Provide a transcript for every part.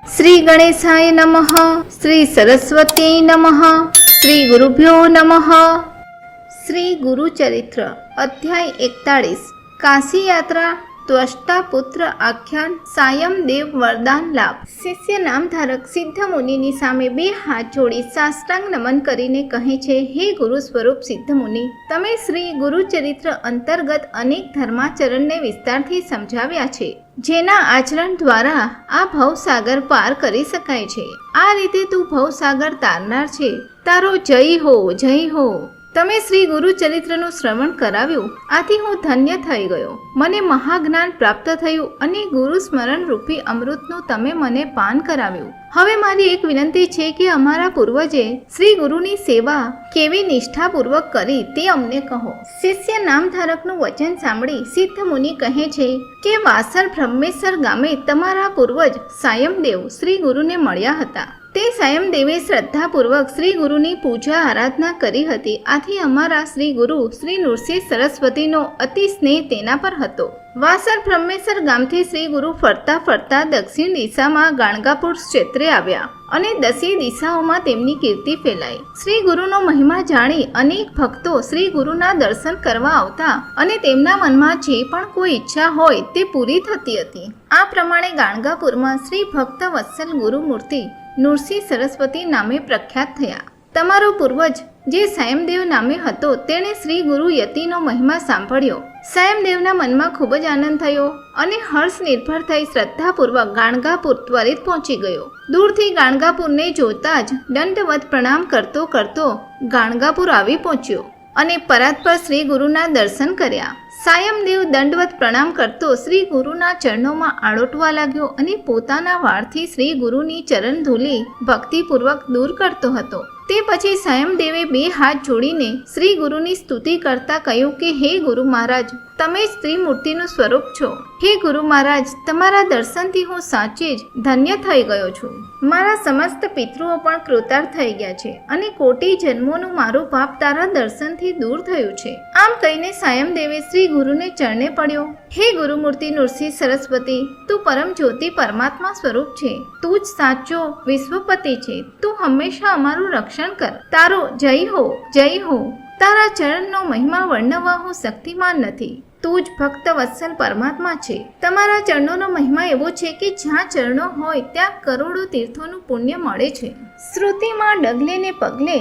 श्री गणेशाय नमः। श्री सरस्वती नमः। श्री गुरुभ्यो नमः। श्री गुरुचरित्र अध्याय 41 काशी यात्रा त्वष्टा पुत्र आख्यान सायम देव वरदान लाभ। शिष्य नामधारक सिद्ध मुनिની સામે બે હાથ જોડી સાષ્ટાંગ નમન કરીને કહે છે, હે ગુરુ સ્વરૂપ સિદ્ધ મુનિ, તમે શ્રી ગુરુચરિત્ર અંતર્ગત અનેક ધર્માચરણને વિસ્તારથી સમજાવ્યા છે, જેના આચરણ દ્વારા આ ભવસાગર પાર કરી શકાય છે। આ રીતે તું ભવસાગર તારનાર છે, તારો જય હો, જય હો। તમે શ્રી ગુરુચરિત્રનું શ્રવણ કરાવ્યું, આથી હું ધન્ય થઈ ગયો। મને મહાજ્ઞાન પ્રાપ્ત થયું અને ગુરુ સ્મરણ રૂપી અમૃતનું તમે મને પાન કરાવ્યું। હવે મારી એક વિનંતી છે કે અમારા પૂર્વજે શ્રી ગુરુની સેવા કેવી નિષ્ઠાપૂર્વક કરી તે અમને કહો। શિષ્ય નામધારકનું વચન સાંભળી સિદ્ધ મુનિ કહે છે કે વાસર બ્રહ્મેશ્વર ગામે તમારા પૂર્વજ સાયમદેવ શ્રી ગુરુને મળ્યા હતા। તે સાયમદેવે શ્રદ્ધાપૂર્વક શ્રી ગુરુની પૂજા આરાધના કરી હતી, આથી અમારા શ્રી ગુરુ શ્રી નૃસિંહ સરસ્વતીનો અતિ સ્નેહ તેના પર હતો। વાસર બ્રહ્મેશ્વર ગામથી શ્રી ગુરુ ફરતા ફરતા દક્ષિણ દિશામાં ગાણગાપુર ક્ષેત્રે આવ્યા અને 10 દિશાઓમાં તેમની કીર્તિ ફેલાઈ। શ્રી ગુરુનો મહિમા જાણી અનેક ભક્તો શ્રી ગુરુના દર્શન કરવા આવતા અને તેમના મનમાં જે પણ કોઈ ઈચ્છા હોય તે પૂરી થતી હતી। આ પ્રમાણે ગાણગાપુરમાં શ્રી ભક્ત વત્સલ ગુરુમૂર્તિ નૃસિંહ સરસ્વતી નામે પ્રખ્યાત થયા। તમારો પૂર્વજ જે સાયમદેવ નામે હતો તેણે શ્રી ગુરુ યતિનો મહિમા સાંભળ્યો। સાયમદેવના મનમાં ખૂબ જ આનંદ થયો અને હર્ષ નિર્ભર થઈ શ્રદ્ધાપૂર્વક ગાણગાપુર ત્વરિત પહોંચી ગયો। દૂરથી ગાણગાપુરને જોતા જ દંડવત પ્રણામ કરતો કરતો ગાણગાપુર આવી પહોંચ્યો અને પરાત્પર શ્રી ગુરુના દર્શન કર્યા। સાયમદેવ દંડવત પ્રણામ કરતો શ્રી ગુરુના ચરણોમાં આળોટવા લાગ્યો અને પોતાના વાળથી શ્રી ગુરુની ચરણ ધૂલી ભક્તિપૂર્વક દૂર કરતો હતો। તે પછી સાયમદેવે બે હાથ જોડીને શ્રી ગુરુની સ્તુતિ કરતા કહ્યું કે હે ગુરુ મહારાજ, તમે જ ત્રિમૂર્તિનું સ્વરૂપ છો। હે ગુરુ મહારાજ, તમારા દર્શનથી હું સાચે જ ધન્ય થઈ ગયો છું। મારા સમસ્ત પિતૃઓ પણ કૃતાર્થ થઈ ગયા છે અને કોટી જન્મોનું મારું પાપ તારા દર્શનથી દૂર થયું છે। આમ કહીને સાયમદેવે શ્રી ગુરુને ચરણે પડ્યો। હે ગુરુમૂર્તિ નૃસિંહ સરસ્વતી, તું પરમ જ્યોતિ પરમાત્મા સ્વરૂપ છે, તું જ સાચો વિશ્વપતિ છે, તું હંમેશા અમારું રક્ષણ કર। તારો જય હો, જય હો। તારા ચરણનો મહિમા વર્ણવવા હું શક્તિમાન નથી, તું જ ભક્ત વત્સલ પરમાત્મા છે। તમારા ચરણોનો મહિમા એવો છે કે જ્યાં ચરણો હોય ત્યાં કરોડો તીર્થોનું પુણ્ય મળે છે। શ્રુતિમાં ડગલે ને પગલે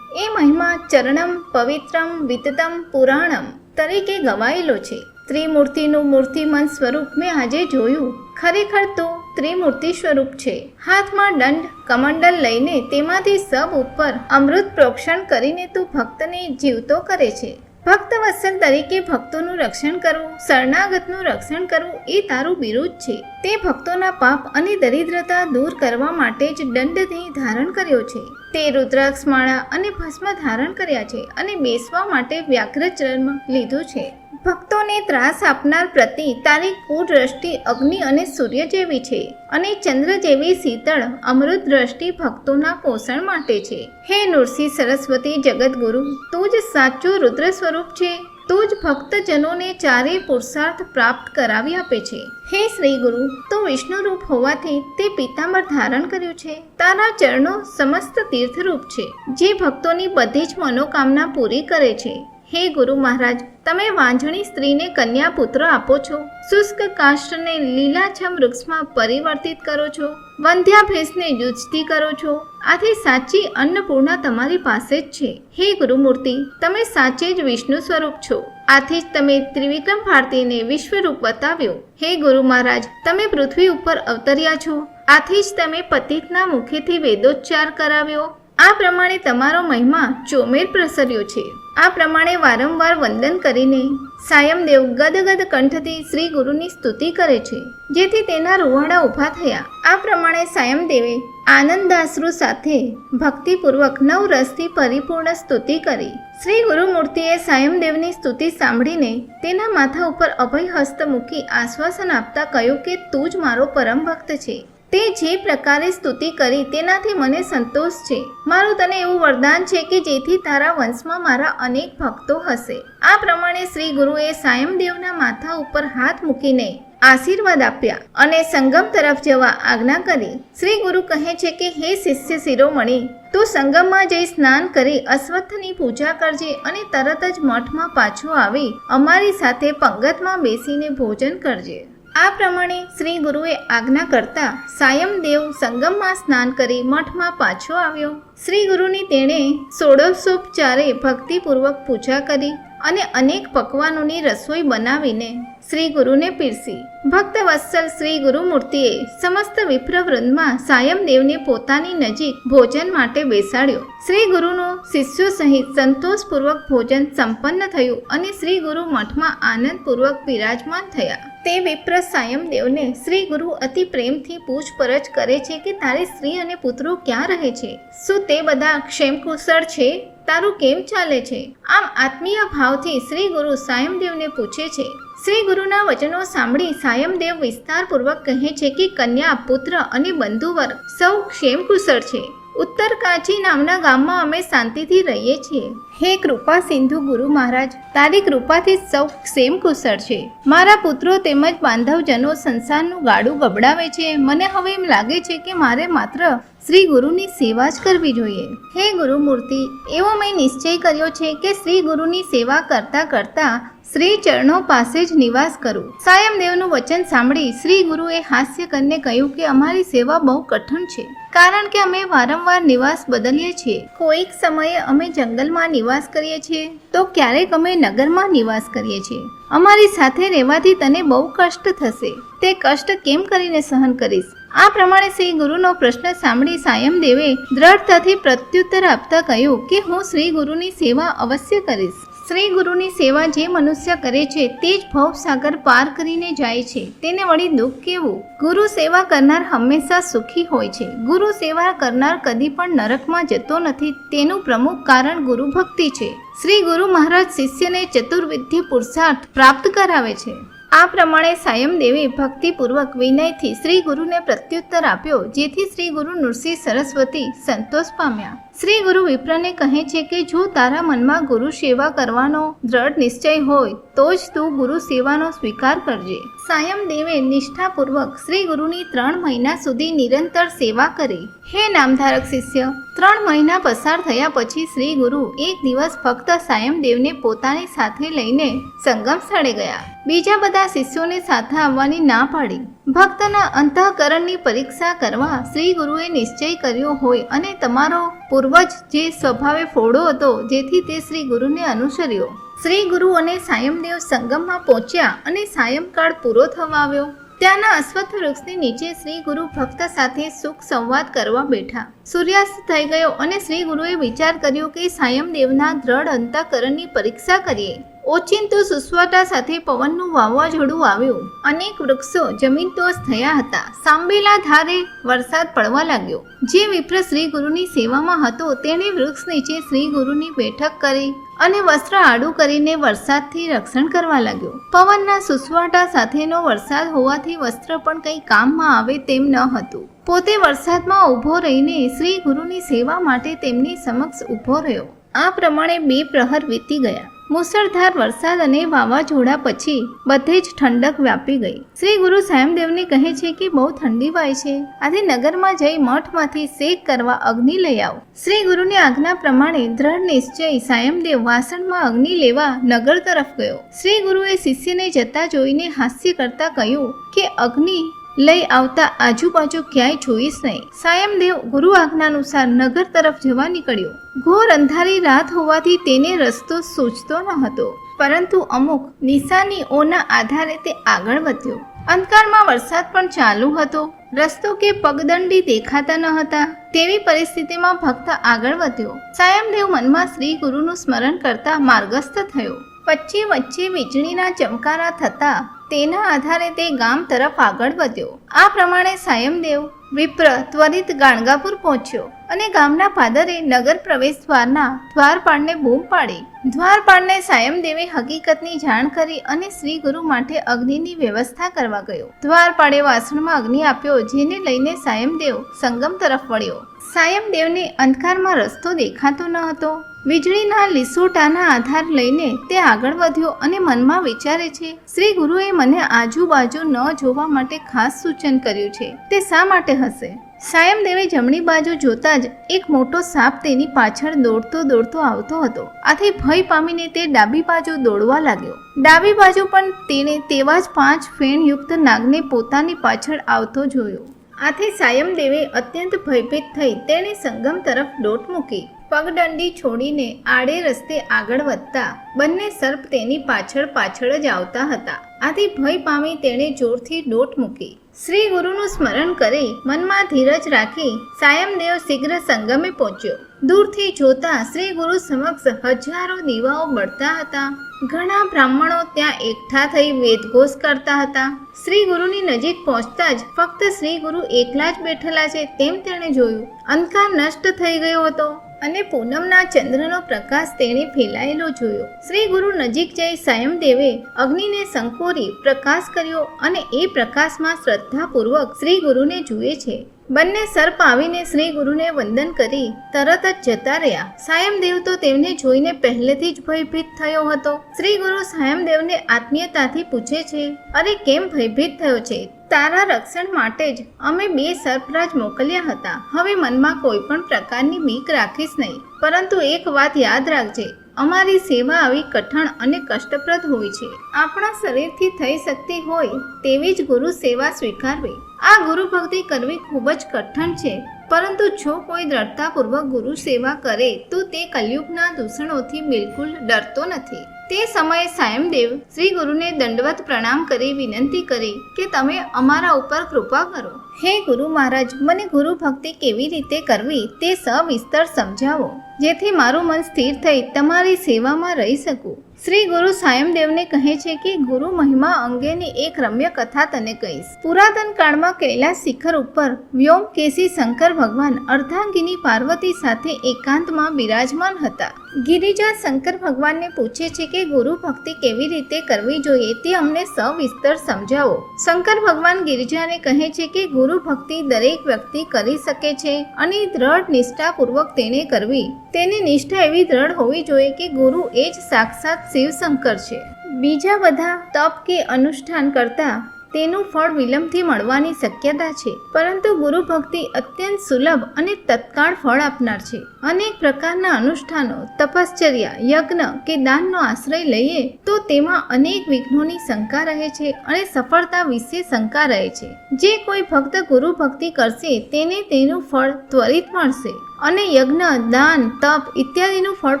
એ મહિમા ચરણમ પવિત્રમ વિતતમ પુરાણમ તરીકે ગવાયેલો છે। ત્રિમૂર્તિનું મૂર્તિમંત સ્વરૂપ મેં આજે જોયું, ખરેખર તો ત્રિમૂર્તિ સ્વરૂપ છે। હાથમાં દંડ કમંડલ લઈને તેમાંથી સબ ઉપર અમૃત પ્રોક્ષણ કરીને તું ભક્તને જીવતો કરે છે। ભક્ત વત્સલ તરીકે ભક્તોનું રક્ષણ કરવું, શરણાગતનું રક્ષણ કરવું એ તારું બિરુદ છે। તે ભક્તોના પાપ અને દરિદ્રતા દૂર કરવા માટે જ દંડને ધારણ કર્યો છે। તે રુદ્રાક્ષ માળા અને ભસ્મ ધારણ કર્યા છે અને બેસવા માટે વ્યાઘ્ર ચર્મ લીધું છે। ભક્તોને ત્રાસ આપનાર પ્રતિ તારી કુદ્રષ્ટિ અગ્નિ અને સૂર્ય જેવી છે અને ચંદ્ર જેવી શીતળ અમૃત દ્રષ્ટિ ભક્તોના પોષણ માટે છે। હે નૃસિંહ સરસ્વતી જગતગુરુ, તું જ સાચું રુદ્ર સ્વરૂપ છે, તું જ ભક્તજનોને ચારેય પુરુષાર્થ પ્રાપ્ત કરાવી આપે છે। હે શ્રી ગુરુ, તું વિષ્ણુ રૂપ હોવાથી તે પીતાંબર ધારણ કર્યું છે। તારા ચરણો સમસ્ત તીર્થરૂપ છે, જે ભક્તોની બધી જ મનોકામના પૂરી કરે છે। હે ગુરુ મહારાજ, તમે વાંઝણી સ્ત્રીને કન્યા પુત્ર આપો છો, શુષ્ક કાષ્ઠને લીલાછમ વૃક્ષમાં પરિવર્તિત કરો છો, વંધ્યા ભેંસને યુજતી કરો છો। આથી સાચી અન્નપૂર્ણા તમારી પાસે જ છે। હે ગુરુમૂર્તિ, તમે સાચે જ વિષ્ણુ સ્વરૂપ છો, આથી જ તમે ત્રિવિક્રમ ભારતીને વિશ્વરૂપ બતાવ્યો। હે ગુરુ મહારાજ, તમે પૃથ્વી ઉપર અવતર્યા છો, આથી જ તમે પતિતના મુખેથી વેદોચ્ચાર કરાવ્યો। આ પ્રમાણે તમારો મહિમા ચોમેર પ્રસર્યો છે। આ પ્રમાણે વારંવાર વંદન કરીને સાયમદેવ ગદગદ કંઠથી શ્રી ગુરુની સ્તુતિ કરે છે, જેથી તેના રૂવાડા ઊભા થયા। આ પ્રમાણે સાયમદેવે આનંદાશ્રુ સાથે ભક્તિપૂર્વક નવરસથી પરિપૂર્ણ સ્તુતિ કરી। શ્રી ગુરુમૂર્તિએ સાયમદેવની સ્તુતિ સાંભળીને તેના માથા ઉપર અભય હસ્ત મૂકી આશ્વાસન આપતા કહ્યું કે તું જ મારો પરમ ભક્ત છે। તે જે પ્રકારે સ્તુતિ કરી તેનાથી મને સંતોષ છે। મારું તને એવું વરદાન છે કે જેથી તારા વંશમાં મારા અનેક ભક્તો હશે। આ પ્રમાણે શ્રી ગુરુએ સાયમદેવના માથા ઉપર હાથ મૂકીને આશીર્વાદ આપ્યા અને સંગમ તરફ જવા આજ્ઞા કરી. શ્રી ગુરુ કહે છે કે હે શિષ્ય શિરોમણી, તું સંગમમાં જઈ સ્નાન કરી અશ્વત્થની પૂજા કરજે અને તરત જ મઠમાં પાછો આવી અમારી સાથે પંગતમાં બેસીને ભોજન કરજે. આ પ્રમાણે શ્રી ગુરુએ આજ્ઞા કરતા સાયમદેવ સંગમમાં સ્નાન કરી મઠમાં પાછો આવ્યો. શ્રી ગુરુની તેણે ષોડશોપચારે ભક્તિપૂર્વક પૂજા કરી અને અનેક પકવાનોની રસોઈ બનાવીને શ્રી ગુરુને પીરસી. ભક્ત વત્સલ શ્રી ગુરુમૂર્તિએ સમસ્ત વિપ્રવૃંદમાં સાયમદેવને પોતાની નજીક ભોજન માટે બેસાડ્યો. શ્રી ગુરુનું શિષ્યો સહિત સંતોષપૂર્વક ભોજન સંપન્ન થયું અને શ્રી ગુરુ મઠમાં આનંદપૂર્વક બિરાજમાન થયા. તે વિપ્ર સાયમદેવને શ્રી ગુરુ અતિ પ્રેમથી પૂછપરછ કરે છે કે તારી સ્ત્રી અને પુત્રો ક્યાં રહે છે? શું તે બધા ક્ષેમકુશળ છે? તારું કેમ ચાલે છે? આમ આત્મીય ભાવથી શ્રી ગુરુ સાયમદેવને પૂછે છે. શ્રી ગુરુના વચનો સાંભળી સાયમદેવ વિસ્તારપૂર્વક કહે છે કે કન્યા, પુત્ર અને બંધુવર્ગ સૌ ક્ષેમકુશળ છે. ઉત્તર કાંચી નામના ગામમાં અમે શાંતિથી રહીએ છીએ. હે કૃપા સિંધુ ગુરુ મહારાજ, તારી કૃપાથી સૌ ક્ષેમકુશળ છે. મારા પુત્રો તેમજ બાંધવજનો સંસારનું ગાડું ગબડાવે છે. મને હવે એમ લાગે છે કે મારે માત્ર શ્રી ગુરુની સેવા જ કરવી જોઈએ. હે ગુરુમૂર્તિ, એવો મેં નિશ્ચય કર્યો છે કે શ્રી ગુરુની સેવા કરતા કરતા શ્રી ચરણો પાસે જ નિવાસ કરું. સાયમદેવનું વચન સાંભળી શ્રી ગુરુએ હાસ્ય કરીને કહ્યું કે અમારી સેવા બહુ કઠણ છે, કારણ કે અમે વારંવાર નિવાસ બદલીએ છીએ. કોઈક સમયે અમે જંગલમાં નિવાસ કરીએ છીએ તો ક્યારેક અમે નગરમાં નિવાસ કરીએ છીએ. અમારી સાથે રહેવાથી તને બહુ કષ્ટ થશે. તે કષ્ટ કેમ કરીને સહન કરીશ? આ પ્રમાણે શ્રી ગુરુનો પ્રશ્ન સાંભળી સાયમદેવે દ્રઢતાથી પ્રત્યુત્તર આપતા કહ્યું કે હું શ્રી ગુરુની સેવા અવશ્ય કરીશ. શ્રી ગુરુની સેવા જે મનુષ્ય કરે છે તે જ ભવસાગર પાર કરીને જાય છે. તેને વળી દુઃખ કેવું? ગુરુ સેવા કરનાર હંમેશા સુખી હોય છે. ગુરુ સેવા કરનાર કદી પણ નરકમાં જતો નથી. તેનું પ્રમુખ કારણ ગુરુ ભક્તિ છે. શ્રી ગુરુ મહારાજ શિષ્યને ચતુર્વિધ્ય પુરુષાર્થ પ્રાપ્ત કરાવે છે. આ પ્રમાણે સાયમદેવે ભક્તિપૂર્વક વિનયથી શ્રી ગુરુને પ્રત્યુત્તર આપ્યો, જેથી શ્રી ગુરુ નૃસિંહ સરસ્વતી સંતોષ પામ્યા. શ્રી ગુરુ વિપ્રને કહે છે કે જો તારા મનમાં ગુરુ સેવા કરવાનો દ્રઢ નિશ્ચય હોય તો જ તું ગુરુ સેવાનો સ્વીકાર કરજે. સાયમદેવે નિષ્ઠાપૂર્વક શ્રી ગુરુની 3 મહિના સુધી નિરંતર સેવા કરી. હે નામધારક શિષ્ય, 3 મહિના પસાર થયા પછી શ્રી ગુરુ એક દિવસ ફક્ત સાયમદેવને પોતાની સાથે લઈને સંગમ સ્થળે ગયા. બીજા બધા શિષ્યોને સાથે આવવાની ના પાડી. ભક્તના અંતઃકરણની પરીક્ષા કરવા શ્રી ગુરુએ નિશ્ચય કર્યો હોય અને તમારો પૂર્વજ જે સ્વભાવે ફોડો હતો, જેથી તે શ્રી ગુરુને અનુસર્યો. શ્રી ગુરુ અને સાયમદેવ સંગમમાં પહોંચ્યા અને સાયંકાળ પૂરો થવા આવ્યો. ત્યાંના અશ્વત્થ વૃક્ષની નીચે શ્રી ગુરુ ભક્ત સાથે સુખ સંવાદ કરવા બેઠા. સૂર્યાસ્ત થઈ ગયો અને શ્રી ગુરુએ વિચાર કર્યો કે સાયમદેવના દ્રઢ અંતઃકરણની પરીક્ષા કરીએ. ઓચિંતો સુસવાટા સાથે પવનનું વાવાઝોડું આવ્યું. અનેક વૃક્ષો જમીનદોષ થયા હતા. સાંબેલા ધારે વરસાદ પડવા લાગ્યો. જે વિપ્ર શ્રી ગુરુની સેવામાં હતો તેણે વૃક્ષ નીચે શ્રી ગુરુની બેઠક કરી અને વસ્ત્ર આડું કરીને વરસાદથી રક્ષણ કરવા લાગ્યો. પવનના સુસવાટા સાથેનો વરસાદ હોવાથી વસ્ત્ર પણ કંઈ કામમાં આવે તેમ ન હતું. પોતે વરસાદમાં ઊભો રહીને શ્રી ગુરુની સેવા માટે તેમની સમક્ષ ઊભો રહ્યો. આ પ્રમાણે 2 પ્રહર વીતી ગયા. મુસળધાર વરસાદ અને વાવાઝોડા પછી બધે જ ઠંડક વ્યાપી ગઈ. શ્રી ગુરુ સાયમદેવને કહે છે કે બહુ ઠંડી વાય છે, આજે નગરમાં જઈ મઠમાંથી શેક કરવા અગ્નિ લઈ આવો. શ્રી ગુરુની આજ્ઞા પ્રમાણે દ્રઢ નિશ્ચય સાયમદેવ વાસણમાં અગ્નિ લેવા નગર તરફ ગયો. શ્રી ગુરુએ શિષ્યને જતા જોઈને હાસ્ય કરતા કહ્યું કે અગ્નિ લઈ આવતા આજુબાજુ ક્યાંય જોઈશ નહીં. સાયમદેવ ગુરુ આજ્ઞાનુસાર નગર તરફ જવા નીકળ્યો. ઘોર અંધારી રાત હોવાથી તેને રસ્તો સૂચતો ન હતો, પરંતુ અમુક નિશાનીઓના આધારે તે આગળ વધ્યો. અંધકારમાં વરસાદ પણ ચાલુ હતો. રસ્તો કે પગદંડી દેખાતા ન હતા. તેવી પરિસ્થિતિમાં ભક્ત આગળ વધ્યો. સાયમદેવ મનમાં શ્રી ગુરુનું સ્મરણ કરતા માર્ગસ્થ થયો. વચ્ચે વચ્ચે વીજળીના ચમકારા થતા તેના આધારે તે ગામ તરફ આગળ વધ્યો. આ પ્રમાણે સાયમદેવ વિપ્ર ત્વરિત ગાણગાપુર પહોંચ્યો અને ગામના પાદરે નગર પ્રવેશ દ્વારના દ્વારપાળને બૂમ પાડી. દ્વારપાળને સાયમદેવે હકીકતની જાણ કરી અને શ્રી ગુરુ માટે અગ્નિની વ્યવસ્થા કરવા ગયો. દ્વારપાળે વાસણમાં અગ્નિ આપ્યો, જેને લઈને સાયમદેવ સંગમ તરફ વળ્યો. સાયમદેવને અંધકારમાં રસ્તો દેખાતો ન હતો. વીજળીના લીસોટાના આધાર લઈને તે આગળ વધ્યો અને મનમાં વિચારે છે, શ્રી ગુરુએ મને આજુબાજુ ન જોવા માટે ખાસ સૂચન કર્યું છે, તે શા માટે હશે? સાયમદેવે જમણી બાજુ જોતા જ એક મોટો સાપ તેની પાછળ દોડતો દોડતો આવતો હતો. આથી ભય પામીને તે ડાબી બાજુ દોડવા લાગ્યો. ડાબી બાજુ પણ તેણે તેવા જ 5 ફેણયુક્ત નાગને પોતાની પાછળ આવતો જોયો. આથી સાયમદેવે અત્યંત ભયભીત થઈ તેણે સંગમ તરફ દોટ મૂકી. પગદંડી છોડીને આડે રસ્તે આગળ વધતા બંને સર્પ તેની પાછળ પાછળ જ આવતા હતા. આથી ભય પામી તેણે જોરથી દોટ મૂકી. શ્રી ગુરુનું સ્મરણ કરી મનમાં ધીરજ રાખી સાયમદેવ શીઘ્ર સંગમે પહોંચ્યો. દૂરથી જોતા શ્રી ગુરુ સમક્ષ હજારો દીવાઓ બળતા હતા. ઘણા બ્રાહ્મણો ત્યાં એકઠા થઈ વેદઘોષ કરતા હતા. શ્રી ગુરુની નજીક પહોંચતા જ ફક્ત શ્રી ગુરુ એકલા જ બેઠેલા છે તેમ તેણે જોયું. અંધકાર નષ્ટ થઈ ગયો હતો અને પૂનમના ચંદ્રનો પ્રકાશ તેણે ફેલાયેલો જોયો. શ્રી ગુરુ નજીક જઈ સાયમદેવે અગ્નિને સંકોરી પ્રકાશ કર્યો અને એ પ્રકાશમાં શ્રદ્ધાપૂર્વક શ્રી ગુરુને જુએ છે. બંને સર્પ આવીને શ્રી ગુરુને વંદન કરી તરત જ જતા રહ્યા. સાયમદેવ તો તેમને જોઈને પહેલેથી જ ભયભીત થયો હતો. શ્રી ગુરુ સાયમદેવને આત્મીયતાથી પૂછે છે, અરે કેમ ભયભીત થયો છે? તારા રક્ષણ માટે જ અમે 2 સર્પરાજ મોકલ્યા હતા. હવે મનમાં કોઈ પણ પ્રકારની બીક રાખીશ નહીં. પરંતુ એક વાત યાદ રાખજે, અમારી સેવા આવી કઠણ અને કષ્ટપ્રદ હોય છે. આપણા શરીરથી થઈ શકતી હોય તેવી જ ગુરુ સેવા સ્વીકારવી. આ ગુરુ ભક્તિ કરવી ખૂબ જ કઠણ છે. પરંતુ જો કોઈ દ્રઢતાપૂર્વક ગુરુ સેવા કરે તો તે કલયુગના દૂષણોથી બિલકુલ ડરતો નથી. તે સમયે સાયમદેવ શ્રી ગુરુને દંડવત પ્રણામ કરી વિનંતી કરી કે તમે અમારા ઉપર કૃપા કરો. હે ગુરુ મહારાજ, મને ગુરુ ભક્તિ કેવી રીતે કરવી તે સવિસ્તર સમજાવો, જેથી મારું મન સ્થિર થઈ તમારી સેવામાં રહી શકું. શ્રી ગુરુ સાયમદેવને કહે છે કે ગુરુ મહિમા અંગેની એક રમ્ય કથા તને કહીશ. પુરાતન કાળમાં કૈલાસ શિખર ઉપર વ્યોમકેશી શંકર ભગવાન અર્ધાંગિની પાર્વતી સાથે એકાંતમાં બિરાજમાન હતા. ગિરિજા શંકર ભગવાનને પૂછે છે કે ગુરુ ભક્તિ કેવી રીતે કરવી જોઈએ તે અમને સવિસ્તર સમજાવો. શંકર ભગવાન ગિરિજાને કહે છે કે ગુરુ ભક્તિ દરેક વ્યક્તિ કરી શકે છે અને દ્રઢ નિષ્ઠાપૂર્વક તેને કરવી. તેની નિષ્ઠા એવી દ્રઢ હોવી જોઈએ કે ગુરુ એ જ સાક્ષાત શિવશંકર છે. બીજા બધા તપ કે અનુષ્ઠાન કરતા તેનું ફળ વિલંબથી મળવાની શક્યતા છે, પરંતુ ગુરુ ભક્તિ અત્યંત સુલભ અને તત્કાળ ફળ આપનાર છે. અનેક પ્રકારના અનુષ્ઠાનો, તપશ્ચર્યા, યજ્ઞ કે દાનનો આશ્રય લઈએ તો તેમાં અનેક વિઘ્નોની શંકા રહે છે અને સફળતા વિશે શંકા રહે છે. જે કોઈ ભક્ત ગુરુ ભક્તિ કરશે તેને તેનું ફળ ત્વરિત મળશે અને યજ્ઞ, દાન, તપ ઇત્યાદિનું ફળ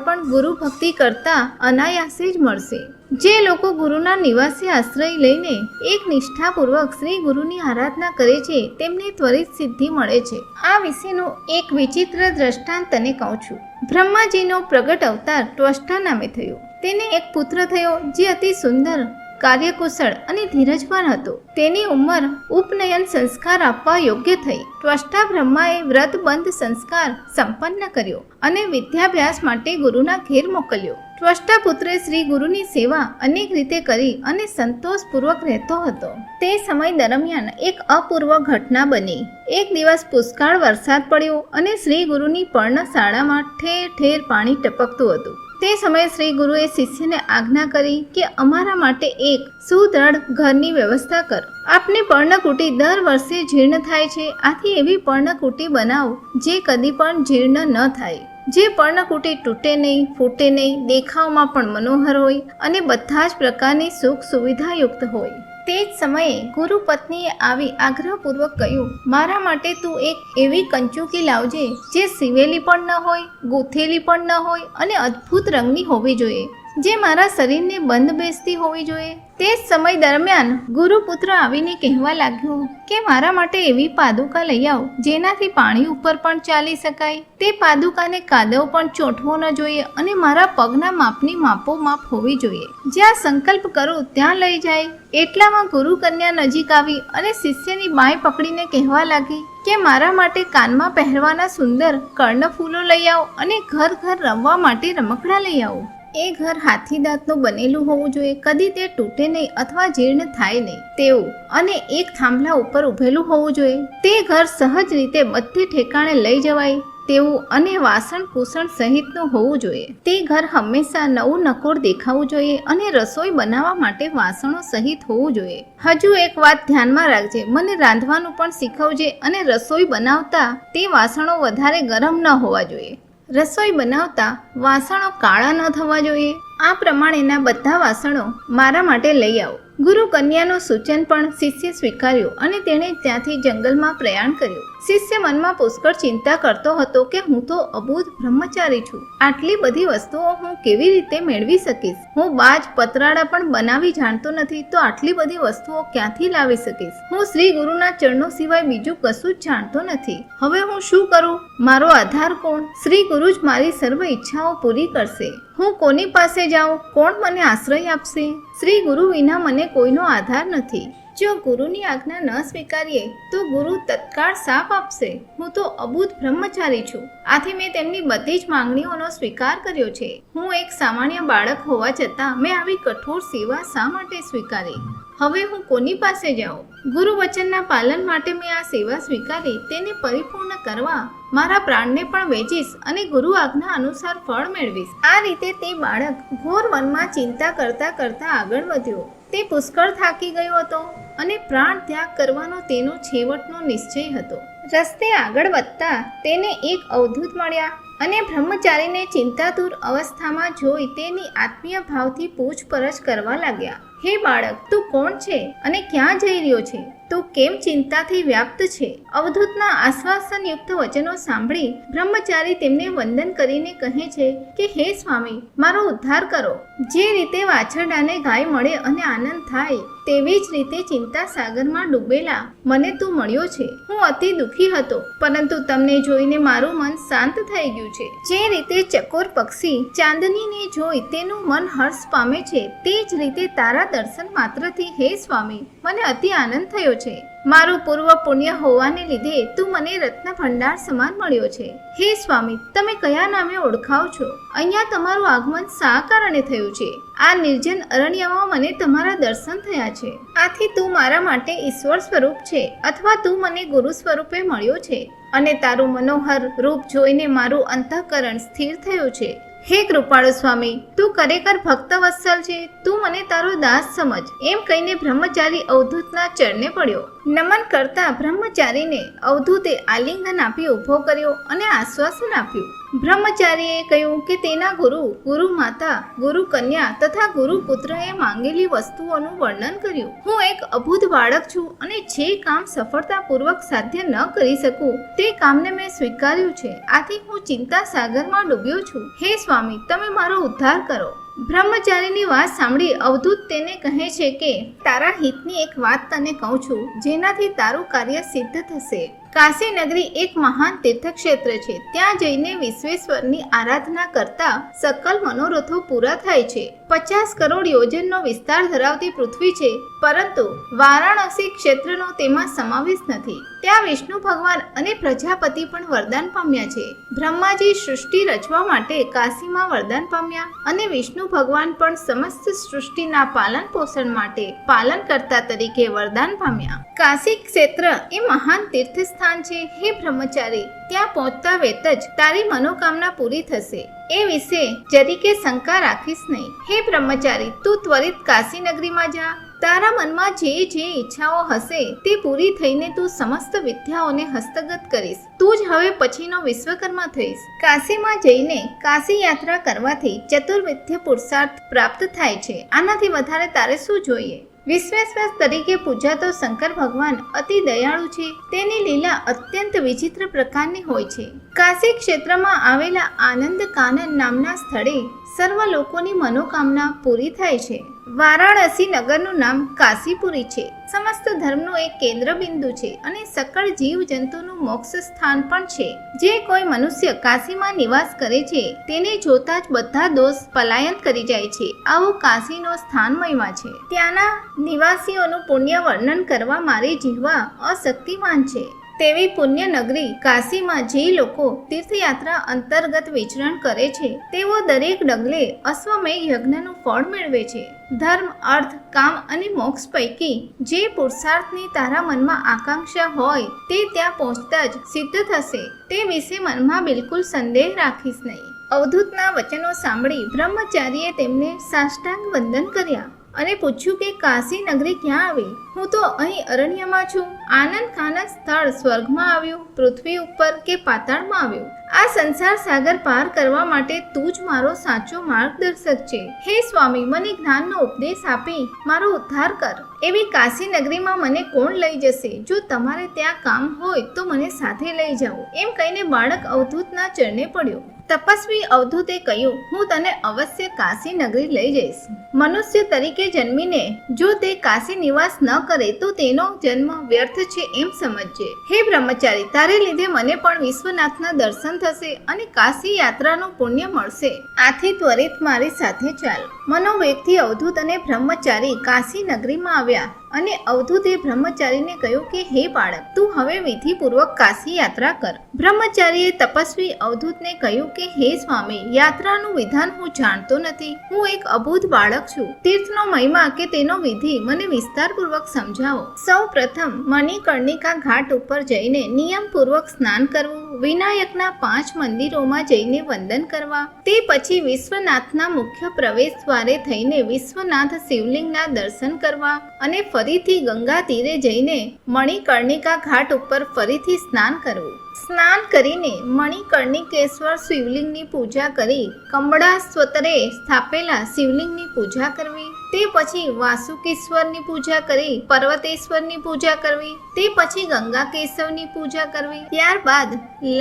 પણ ગુરુ ભક્તિ કરતા અનાયાસે જ મળશે. જે લોકો ગુરુના નિવાસે આશ્રય લઈને એક નિષ્ઠાપૂર્વક શ્રી ગુરુની આરાધના કરે છે તેમને ત્વરિત સિદ્ધિ મળે છે. આ વિશેનું એક વિચિત્ર દ્રષ્ટાંત તને કહું છું. બ્રહ્માજીનો પ્રગટ અવતાર ત્વષ્ટા નામે થયો. તેને એક પુત્ર થયો જે અતિ સુંદર, કાર્યકુશળ અને ધીરજવાન હતો. તેની ઉંમર ઉપનયન સંસ્કાર આપવા યોગ્ય થઈ. ત્વષ્ટા બ્રહ્માએ વ્રતબંધ સંસ્કાર સંપન્ન કર્યો અને વિદ્યાભ્યાસ માટે ગુરુના ઘેર મોકલ્યો. ત્વષ્ટા પુત્રે શ્રી ગુરુની સેવા અનેક રીતે કરી અને સંતોષપૂર્વક રહેતો હતો. તે સમય દરમિયાન એક અપૂર્વ ઘટના બની. એક દિવસ પુષ્કળ વરસાદ પડ્યો અને શ્રી ગુરુની પર્ણશાળામાં ઠેર ઠેર પાણી ટપકતું હતું. તે સમયે શ્રી ગુરુએ શિષ્યને આજ્ઞા કરી કે અમારા માટે એક સુદૃઢ ઘરની વ્યવસ્થા કર. આપની પર્ણકુટી દર વર્ષે જીર્ણ થાય છે, આથી એવી પર્ણકુટી બનાવો જે કદી પણ જીર્ણ ન થાય. જે પર્ણકુટી તૂટે નહીં, ફૂટે નહીં, દેખાવમાં પણ મનોહર હોય અને બધા જ પ્રકારની સુખ સુવિધાયુક્ત હોય. તે જ સમયે ગુરુ પત્નીએ આવી આગ્રહપૂર્વક કહ્યું, મારા માટે તું એક એવી કંચુકી લાવજે જે સીવેલી પણ ન હોય, ગૂંથેલી પણ ન હોય અને અદ્ભુત રંગની હોવી જોઈએ, જે મારા શરીરને બંધ બેસતી હોવી જોઈએ. તે જ સમય દરમિયાન ગુરુપુત્ર આવીને કહેવા લાગ્યો કે મારા માટે એવી પાદુકા લઈ આવ જેનાથી પાણી ઉપર પણ ચાલી શકાય. તે પાદુકાને કાદવ પણ ચોંટવો ન જોઈએ અને મારા પગના માપની માપોમાપ હોવી જોઈએ. જ્યાં સંકલ્પ કરું ત્યાં લઈ જાય. એટલામાં ગુરુ કન્યા નજીક આવી અને શિષ્યની બાંય પકડીને કહેવા લાગી કે મારા માટે કાનમાં પહેરવાના સુંદર કર્ણફૂલો લઈ આવ અને ઘર ઘર રમવા માટે રમકડા લઈ આવો. એ ઘર હાથી દાંતનું બનેલું હોવું જોઈએ, કદી તે તૂટે નહીં અથવા જીર્ણ થાય નહીં તેવું, અને એક થાંભલા ઉપર ઊભેલું હોવું જોઈએ. તે ઘર સહજ રીતે બધે ઠેકાણે લઈ જવાય તેવું અને વાસણ કુસણ સહિતનું હોવું જોઈએ. તે ઘર હંમેશા નવું નકોર દેખાવું જોઈએ અને રસોઈ બનાવવા માટે વાસણો સહિત હોવું જોઈએ. હજુ એક વાત ધ્યાનમાં રાખજે, મને રાંધવાનું પણ શીખવજે અને રસોઈ બનાવતા તે વાસણો વધારે ગરમ ન હોવા જોઈએ. રસોઈ બનાવતા વાસણો કાળા ન થવા જોઈએ. આ પ્રમાણેના બધા વાસણો મારા માટે લઈ આવો. ગુરુ કન્યાનું સૂચન પણ શિષ્ય સ્વીકાર્યું અને તેણે ત્યાંથી જંગલમાં પ્રયાણ કર્યું. શિષ્ય મનમાં પુષ્કળ ચિંતા કરતો હતો કે હું તો અબૂધ બ્રહ્મચારી છું. આટલી બધી વસ્તુઓ હું કેવી રીતે મેળવી શકીશ? હું બાજ પતરાળા પણ બનાવી જાણતો નથી, તો આટલી બધી વસ્તુઓ ક્યાંથી લાવી શકીશ? હું શ્રી ગુરુના ચરણો સિવાય બીજું કશું જ જાણતો નથી. હવે હું શું કરું? મારો આધાર કોણ? શ્રી ગુરુ જ મારી સર્વ ઈચ્છાઓ પૂરી કરશે. હું કોની પાસે જાઉં? કોણ મને આશ્રય આપશે? શ્રી ગુરુ વિના મને કોઈનો આધાર નથી. જો ગુરુની આજ્ઞા ન સ્વીકારીએ તો ગુરુ તત્કાળ શાપ આપશે. હું તો અબૂધ બ્રહ્મચારી છું. આથી મેં તેમની બધી જ માંગણીઓનો સ્વીકાર કર્યો છે. હું એક સામાન્ય બાળક હોવા છતાં મેં આવી કઠોર સેવા શા માટે સ્વીકારી? હવે હું કોની પાસે જાઉં? ગુરુ વચનના પાલન માટે મેં આ સેવા સ્વીકારી. તેને પરિપૂર્ણ કરવા મારા પ્રાણને પણ વેચીશ અને ગુરુ આજ્ઞા અનુસાર ફળ મેળવીશ. આ રીતે તે બાળક ઘોર વનમાં ચિંતા કરતા કરતા આગળ વધ્યો. તે પુષ્કળ થાકી ગયો હતો અને પ્રાણ ત્યાગ કરવાનો તેનો છેવટનો નિશ્ચય હતો. રસ્તે આગળ વધતા તેને એક અવધૂત મળ્યા અને બ્રહ્મચારીને ચિંતાતુર અવસ્થામાં જોઈ તેની આત્મીય ભાવથી પૂછપરછ કરવા લાગ્યા. હે બાળક, તું કોણ છે અને ક્યાં જઈ રહ્યો છે? તું કેમ ચિંતાથી વ્યાપ્ત છે? અવધૂતના આશ્વાસનયુક્ત વચનો સાંભળી બ્રહ્મચારી તેમને વંદન કરીને કહે છે કે હે સ્વામી, મારો ઉદ્ધાર કરો. જે રીતે વાછરડાને ગાય મળે અને આનંદ થાય, તેવી જ રીતે ચિંતા સાગરમાં ડૂબેલા મને તું મળ્યો છે. હું અતિ દુઃખી હતો, પરંતુ તમને જોઈને મારું મન શાંત થઈ ગયું છે. જે રીતે ચકોર પક્ષી ચાંદનીને જોઈ તેનું મન હર્ષ પામે છે, તે જ રીતે તારા દર્શન માત્રથી હે સ્વામી મને અતિ આનંદ થયો છે. મારું પૂર્વ પુણ્ય હોવાને લીધે તું મને રત્ન ભંડાર સમાન મળ્યો છે. હે સ્વામી, તમે કયા નામે ઓળખાવ છો? અહીંયા તમારું આગમન શા કારણે થયું છે? આ નિર્જન અરણ્યમાં મને તમારા દર્શન થયા છે. આથી તું મારા માટે ઈશ્વર સ્વરૂપ છે અથવા તું મને ગુરુ સ્વરૂપે મળ્યો છે અને તારું મનોહર રૂપ જોઈને મારું અંતઃકરણ સ્થિર થયું છે. હે કૃપાળુ સ્વામી, તું ખરેખર ભક્ત વત્સલ છે. તું મને તારો દાસ સમજ. એમ કહીને બ્રહ્મચારી અવધૂતના ચરણે પડ્યો. નમન કરતા બ્રહ્મચારીને અવધૂતે આલિંગન આપી ઊભો કર્યો અને આશ્વાસન આપ્યું. બ્રહ્મચારીએ કહ્યું કે તેના ગુરુ, ગુરુ માતા, ગુરુ કન્યા તથા ગુરુ પુત્રએ માંગેલી વસ્તુઓનું વર્ણન કર્યું. હું એક અબૂધ બાળક છું અને જે કામ સફળતાપૂર્વક સાધ્ય ન કરી શકું તે કામને મેં સ્વીકાર્યું છે. આથી હું ચિંતા સાગરમાં ડૂબ્યો છું. હે સ્વામી, તમે મારો ઉદ્ધાર કરો. બ્રહ્મચારીની વાત સાંભળી અવધૂત તેને કહે છે કે તારા હિતની એક વાત તને કહું છું, જેનાથી તારું કાર્ય સિદ્ધ થશે. કાશી નગરી એક મહાન તીર્થક્ષેત્ર છે. ત્યાં જઈને વિશ્વેશ્વરની આરાધના કરતા સકલ મનોરથો પૂરા થાય છે. 50 કરોડ યોજનનો વિસ્તાર ધરાવતી પૃથ્વી છે, પરંતુ વારાણસી ક્ષેત્રનો તેમાં સમાવેશ નથી. ત્યાં વિષ્ણુ ભગવાન અને પ્રજાપતિ પણ વરદાન પામ્યા છે. બ્રહ્માજી સૃષ્ટિ રચવા માટે કાશીમાં વરદાન પામ્યા અને વિષ્ણુ ભગવાન પણ સમસ્ત સૃષ્ટિના પાલન પોષણ માટે પાલનકર્તા તરીકે વરદાન પામ્યા. કાશી ક્ષેત્ર એ મહાન તીર્થ સ્થાન છે. હે બ્રહ્મચારી, ત્યાં પહોંચતા વેત જ તારી મનોકામના પૂરી થશે. એ વિશે જરીકે શંકા રાખીશ નહીં. હે બ્રહ્મચારી, તું ત્વરિત કાશી નગરીમાં જા. તારા મનમાં જે ઈચ્છાઓ હશે તે પૂરી થઈને તું સમસ્ત વિદ્યાઓને હસ્તગત કરીશ. તું જ હવે પછીનો વિશ્વકર્મા થઈશ. કાશીમાં જઈને કાશી યાત્રા કરવાથી ચતુર્વિદ્ય પુરુષાર્થ પ્રાપ્ત થાય છે. આનાથી વધારે તારે શું જોઈએ? વિશ્વેશ્વર તરીકે પૂજાતો શંકર ભગવાન અતિ દયાળુ છે. તેની લીલા અત્યંત વિચિત્ર પ્રકારની હોય છે. કાશી ક્ષેત્રમાં આવેલા આનંદ કાનન નામના સ્થળે સર્વ લોકોની મનોકામના પૂરી થાય છે. વારાણસી નગરનું નામ કાશીપુરી છે. સમસ્ત ધર્મનું એક કેન્દ્ર બિંદુ છે અને સકળ જીવ જંતુનું મોક્ષ સ્થાન પણ છે. જે કોઈ મનુષ્ય કાશીમાં નિવાસ કરે છે તેને જોતા જ બધા દોષ પલાયન કરી જાય છે. આવો કાશીનો સ્થાન મહિમા છે. ત્યાંના નિવાસીઓનું પુણ્ય વર્ણન કરવા મારી જીહવા અશક્તિમાન છે. તેવી પુણ્ય નગરી કાશીમાં જે લોકો તીર્થયાત્રા અંતર્ગત વિચરણ કરે છે તેઓ દરેક ડગલે અશ્વમેઘ યજ્ઞનું ફળ મેળવે છે. ધર્મ, અર્થ, કામ અને મોક્ષ પૈકી જે પુરુષાર્થની તારા મનમાં આકાંક્ષા હોય તે ત્યાં પહોંચતા જ સિદ્ધ થશે તે વિશે મનમાં બિલકુલ સંદેહ રાખીશ નહીં. અવધૂતના વચનો સાંભળી બ્રહ્મચારીએ તેમને સાષ્ટાંગ વંદન કર્યા અને પૂછ્યું કે કાશી નગરી ક્યાં આવી? હું તો અહીં અરણ્યમાં છું. આનંદ કાનક સ્થળ સ્વર્ગમાં આવ્યું, પૃથ્વી ઉપર કે પાતાળમાં આવ્યું? આ સંસાર સાગર પાર કરવા માટે તું જ મારો સાચો માર્ગદર્શક છે. હે સ્વામી, મને જ્ઞાનનો ઉપદેશ આપી મારો ઉદ્ધાર કર. એવી કાશી નગરીમાં મને કોણ લઈ જશે? જો તમારે ત્યાં કામ હોય તો મને સાથે લઈ જાઓ. એમ કહીને બાળક અવધૂતના ચરણે પડ્યો. તપસ્વી અવધૂતે કહ્યું, હું તને અવશ્ય કાશી નગરી લઈ જઈશ. મનુષ્ય તરીકે જન્મીને જો તે કાશી નિવાસ ન કરે તો તેનો જન્મ વ્યર્થ છે એમ સમજજે. હે બ્રહ્મચારી, તારે લીધે મને પણ વિશ્વનાથના દર્શન થશે અને કાશી યાત્રાનું પુણ્ય મળશે. આથી ત્વરિત મારી સાથે ચાલ. મનોવેગથી અવધૂત અને બ્રહ્મચારી કાશી નગરીમાં આવ્યા અને અવધૂતે બ્રહ્મચારીને કહ્યું કે હે બાળક, તું હવે વિધિપૂર્વક કાશી યાત્રા કર. બ્રહ્મચારીએ તપસ્વી અવધૂતને કહ્યું કે હે સ્વામી, યાત્રાનું વિધાન હું જાણતો નથી. હું એક અબૂધ બાળક છું. તીર્થનો મહિમા કે તેનો વિધિ મને વિસ્તારપૂર્વક સમજાવો. સૌ પ્રથમ મણિકર્ણિકા ઘાટ ઉપર જઈને નિયમપૂર્વક સ્નાન કરવું, વિનાયકના 5 મંદિરોમાં જઈને વંદન કરવા, તે પછી વિશ્વનાથના મુખ્ય પ્રવેશ દ્વારે થઈને વિશ્વનાથ શિવલિંગના દર્શન કરવા અને ફરીથી ગંગા તીરે જઈને મણિકર્ણિકા ઘાટ ઉપર ફરીથી સ્નાન કરવું. સ્નાન કરીને મણિકર્ણિકેશ્વર શિવલિંગની પૂજા કરી કંબળાસ્વતરે સ્થાપેલા શિવલિંગની પૂજા કરવી. તે પછી વાસુકીશ્વરની પૂજા કરી પર્વતેશ્વરની પૂજા કરવી. તે પછી ગંગા કેશવની પૂજા કરવી. ત્યારબાદ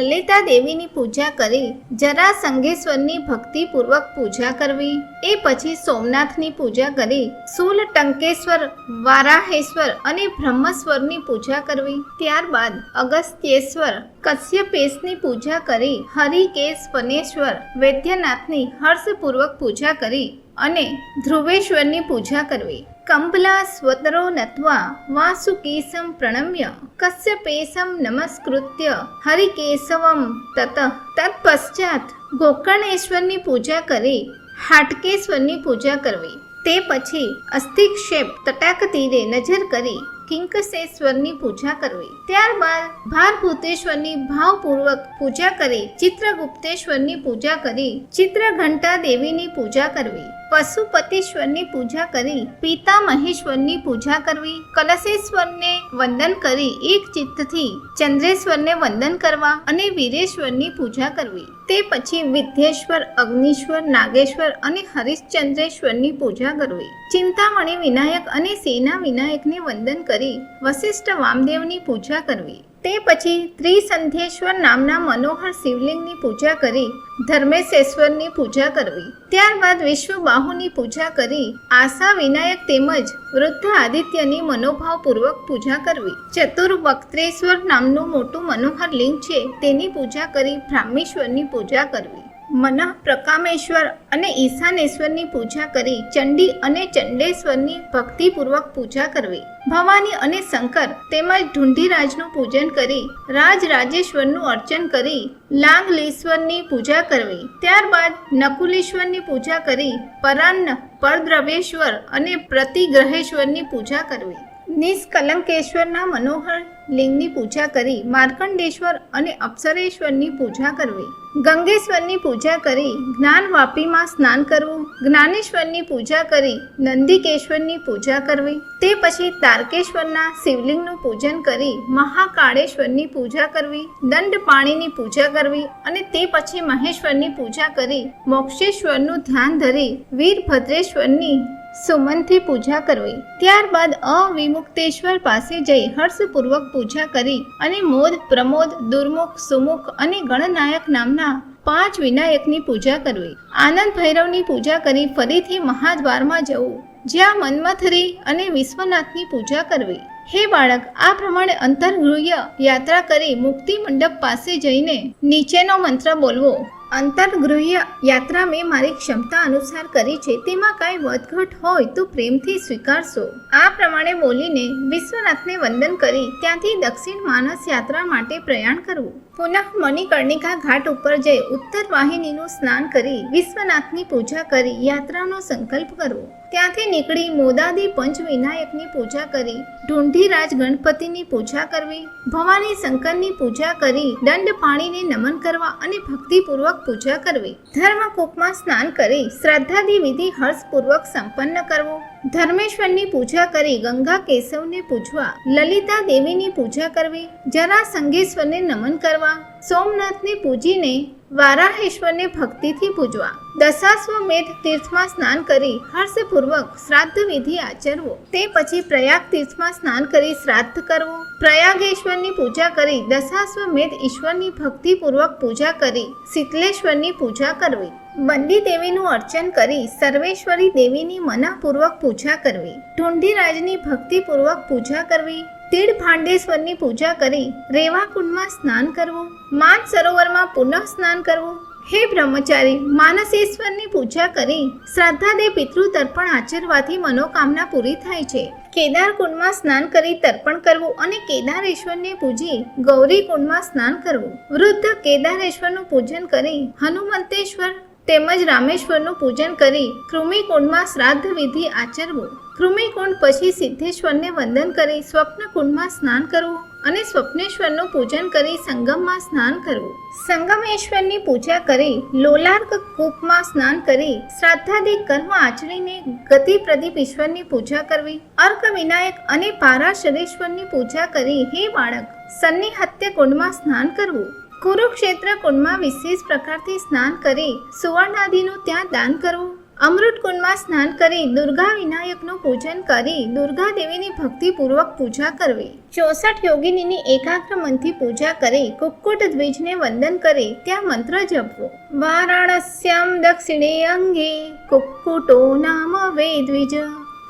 લલિતા દેવીની પૂજા કરી જરાસંઘેશ્વરની ભક્તિપૂર્વક પૂજા કરવી. એ પછી સોમનાથની પૂજા કરી શૂલટંકેશ્વર, વારાહેશ્વર અને બ્રહ્મસ્વરની પૂજા કરવી. ત્યારબાદ અગસ્ત્યેશ્વર, કશ્યપેશની પૂજા કરી હરિકેશ વનેશ્વર, વૈદ્યનાથની હર્ષપૂર્વક પૂજા કરી અને ધ્રુવેશ્વરની પૂજા કરવી. કંબલા સ્વતરો નત્વા વાસુકેશમ પ્રણમ્ય કશ્યપેશમ નમસ્કૃત્ય હરિકેશવમ તત્પશ્ચાત ગોકર્ણેશ્વરની પૂજા કરી હાટકેશ્વરની પૂજા કરવી. તે પછી અસ્થિક્ષેપ તટાક તીરે નજર કરી કિંકસેશ્વરની પૂજા કરવી. ત્યારબાદ ભારભૂતેશ્વરની ભાવપૂર્વક પૂજા કરી ચિત્રગુપ્તેશ્વરની પૂજા કરી ચિત્રઘંટા દેવીની પૂજા કરવી. પશુપતિશ્વરની પૂજા કરી પિતામહેશ્વરની પૂજા કરવી. કલશેશ્વરને વંદન કરી એક ચિત્તથી ચંદ્રેશ્વરને વંદન કરવા અને વીરેશ્વરની પૂજા કરવી. તે પછી વિદ્યેશ્વર, અગ્નિશ્વર, નાગેશ્વર અને હરિશ્ચંદ્રેશ્વરની પૂજા કરવી. ચિંતામણી વિનાયક અને સેના વિનાયકને વંદન કરી વશિષ્ઠ વામદેવની પૂજા કરવી. તે પછી ત્રિસંધ્યેશ્વર નામના મનોહર શિવલિંગની પૂજા કરી ધર્મેશેશ્વરની પૂજા કરવી. ત્યારબાદ વિશ્વબાહુની પૂજા કરી આશા વિનાયક તેમજ વૃદ્ધ આદિત્યની મનોભાવપૂર્વક પૂજા કરવી. ચતુર્વક્ત્રેશ્વર નામનું મોટું મનોહર લિંગ છે તેની પૂજા કરી બ્રાહ્મેશ્વરની પૂજા કરવી. મનઃ પ્રકામેશ્વર અને ઈશાનેશ્વરની પૂજા કરી ચંડી અને ચંડેશ્વરની ભક્તિપૂર્વક પૂજા કરવી. ભવાની અને શંકર તેમજ ઢુંઢીરાજનું પૂજન કરી રાજરાજેશ્વરનું અર્ચન કરી લાંગલેશ્વરની પૂજા કરવી. ત્યારબાદ નકુલેશ્વરની પૂજા કરી પરાન્ન, પરદ્રવ્યેશ્વર અને પ્રતિગ્રહેશ્વરની પૂજા કરવી. નિષ્કલંકેશ્વરના મનોહર લિંગની પૂજા કરી માર્કંડેશ્વર અને અપ્સરેશ્વરની પૂજા કરવી. ગંગેશ્વરની પૂજા કરી જ્ઞાનવાપીમાં સ્નાન કરવું. જ્ઞાનેશ્વરની પૂજા કરી નંદિકેશ્વરની પૂજા કરવી. તે પછી તારકેશ્વરના શિવલિંગનું પૂજન કરી મહાકાળેશ્વરની પૂજા કરવી. દંડપાણીની પૂજા કરવી અને તે પછી મહેશ્વરની પૂજા કરી મોક્ષેશ્વરનું ધ્યાન ધરી વીરભદ્રેશ્વરની સુમનથી પૂજા કરવી. ત્યારબાદ અવિમુક્તેશ્વર પાસે જઈ હર્ષપૂર્વક પૂજા કરી અને મોદ, પ્રમોદ, દુર્મુખ, સુમુખ અને ગણનાયક નામના 5 વિનાયકની પૂજા કરવી. આનંદ ભૈરવની પૂજા કરી ફરીથી મહાદ્વારમાં જવું, જ્યાં મન્મથરી અને વિશ્વનાથની પૂજા કરવી. હે બાળક, આ પ્રમાણે અંતર્ગૃહ્ય યાત્રા કરી મુક્તિ મંડપ પાસે જઈને નીચેનો મંત્ર બોલવો. અંતર્ગૃહ્ય યાત્રા મેં મારી ક્ષમતા અનુસાર કરી છે, તેમાં કાંઈ વધઘટ હોય તો પ્રેમથી સ્વીકારશો. આ પ્રમાણે બોલીને વિશ્વનાથને વંદન કરી ત્યાંથી દક્ષિણ માનસ યાત્રા માટે પ્રયાણ કરવું. પુનઃ મણિકર્ણિકા ઘાટ ઉપર જઈ ઉત્તર વાહિનીનું સ્નાન કરી વિશ્વનાથની પૂજા કરી યાત્રાનો સંકલ્પ કરવો. ત્યાંથી નીકળી મોદાદી પંચ વિનાયકની પૂજા કરી ઢૂંઢીરાજ ગણપતિની પૂજા કરવી, ભવાની શંકરની પૂજા કરી દંડ પાણીને નમન કરવા અને ભક્તિપૂર્વક પૂજા કરવી. ધર્મકૂપમાં સ્નાન કરી શ્રાદ્ધાદી વિધિ હર્ષપૂર્વક સંપન્ન કરવો. ધર્મેશ્વરની પૂજા કરી ગંગા કેશવને પૂજવા, લલિતા દેવીની પૂજા કરવી, જરા સંગેશ્વરને નમન કરવા, સોમનાથને પૂજીને વારાહેશ્વરને ભક્તિથી પૂજવા. દશાશ્વમેધ તીર્થમાં સ્નાન કરી હર્ષપૂર્વક શ્રાદ્ધ વિધિ આચરવો. તે પછી પ્રયાગ તીર્થમાં સ્નાન કરી શ્રાદ્ધ કરવો. પ્રયાગેશ્વરની પૂજા કરી દશાશ્વમેધ ઈશ્વરની ભક્તિપૂર્વક પૂજા કરી શીતલેશ્વરની પૂજા કરવી. બંદી દેવીનું અર્ચન કરી સર્વેશ્વરી દેવીની મનાપૂર્વક પૂજા કરવી. ઢૂંઢીરાજની ભક્તિપૂર્વક પૂજા કરવી. તીડ ભાંડેશ્વરની પૂજા કરી રેવાકુંડમાં સ્નાન કરવું. માન સરોવરમાં પુનઃ સ્નાન કરવું. હે બ્રહ્મચારી, માનસેશ્વરની પૂજા કરી શ્રાદ્ધાદે પિતૃ તર્પણ આચરવાથી મનોકામના પૂરી થાય છે. કેદાર કુંડમાં સ્નાન કરી તર્પણ કરવું અને કેદારેશ્વરને પૂજી ગૌરી કુંડમાં સ્નાન કરવું. વૃદ્ધ કેદારેશ્વરનું પૂજન કરી હનુમંતેશ્વર તેમજ રામેશ્વરનું પૂજન કરી કૃમિકુંડમાં શ્રાદ્ધ વિધિ આચરવું. કૃમિકુંડ પછી સિદ્ધેશ્વરને વંદન કરી સ્વપ્નકુંડમાં સ્નાન કરવું અને સ્વપ્નેશ્વરનું પૂજન કરી સંગમમાં સ્નાન કરવું. સંગમેશ્વરની પૂજા કરી લોલાર્ક કૂપમાં સ્નાન કરી શ્રાદ્ધાદિ કર્મ આચરીને ગતિ પ્રદીપ ઈશ્વરની પૂજા કરવી. અર્ક વિનાયક અને પારાશરેશ્વરની પૂજા કરી હે બાળક સન્નિહત્ય કુંડમાં સ્નાન કરવું. કુરુક્ષેત્ર કુંડમાં વિશેષ પ્રકારથી સ્નાન કરી સુવર્ણાદિનું ત્યાં દાન કરવું. અમૃત કુંડમાં સ્નાન કરી દુર્ગા વિનાયકનું પૂજન કરી દુર્ગા દેવીની ભક્તિપૂર્વક પૂજા કરવી. 64 યોગિનીની એકાગ્ર મનથી પૂજા કરી કુક્કુટ દ્વિજને વંદન કરી ત્યાં મંત્ર જપવો. વારાણસ્યામ દક્ષિણે અંગે કુક્કુટો નામ વે દ્વિજ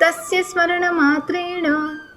તસ્ય સ્મરણ માત્રેણ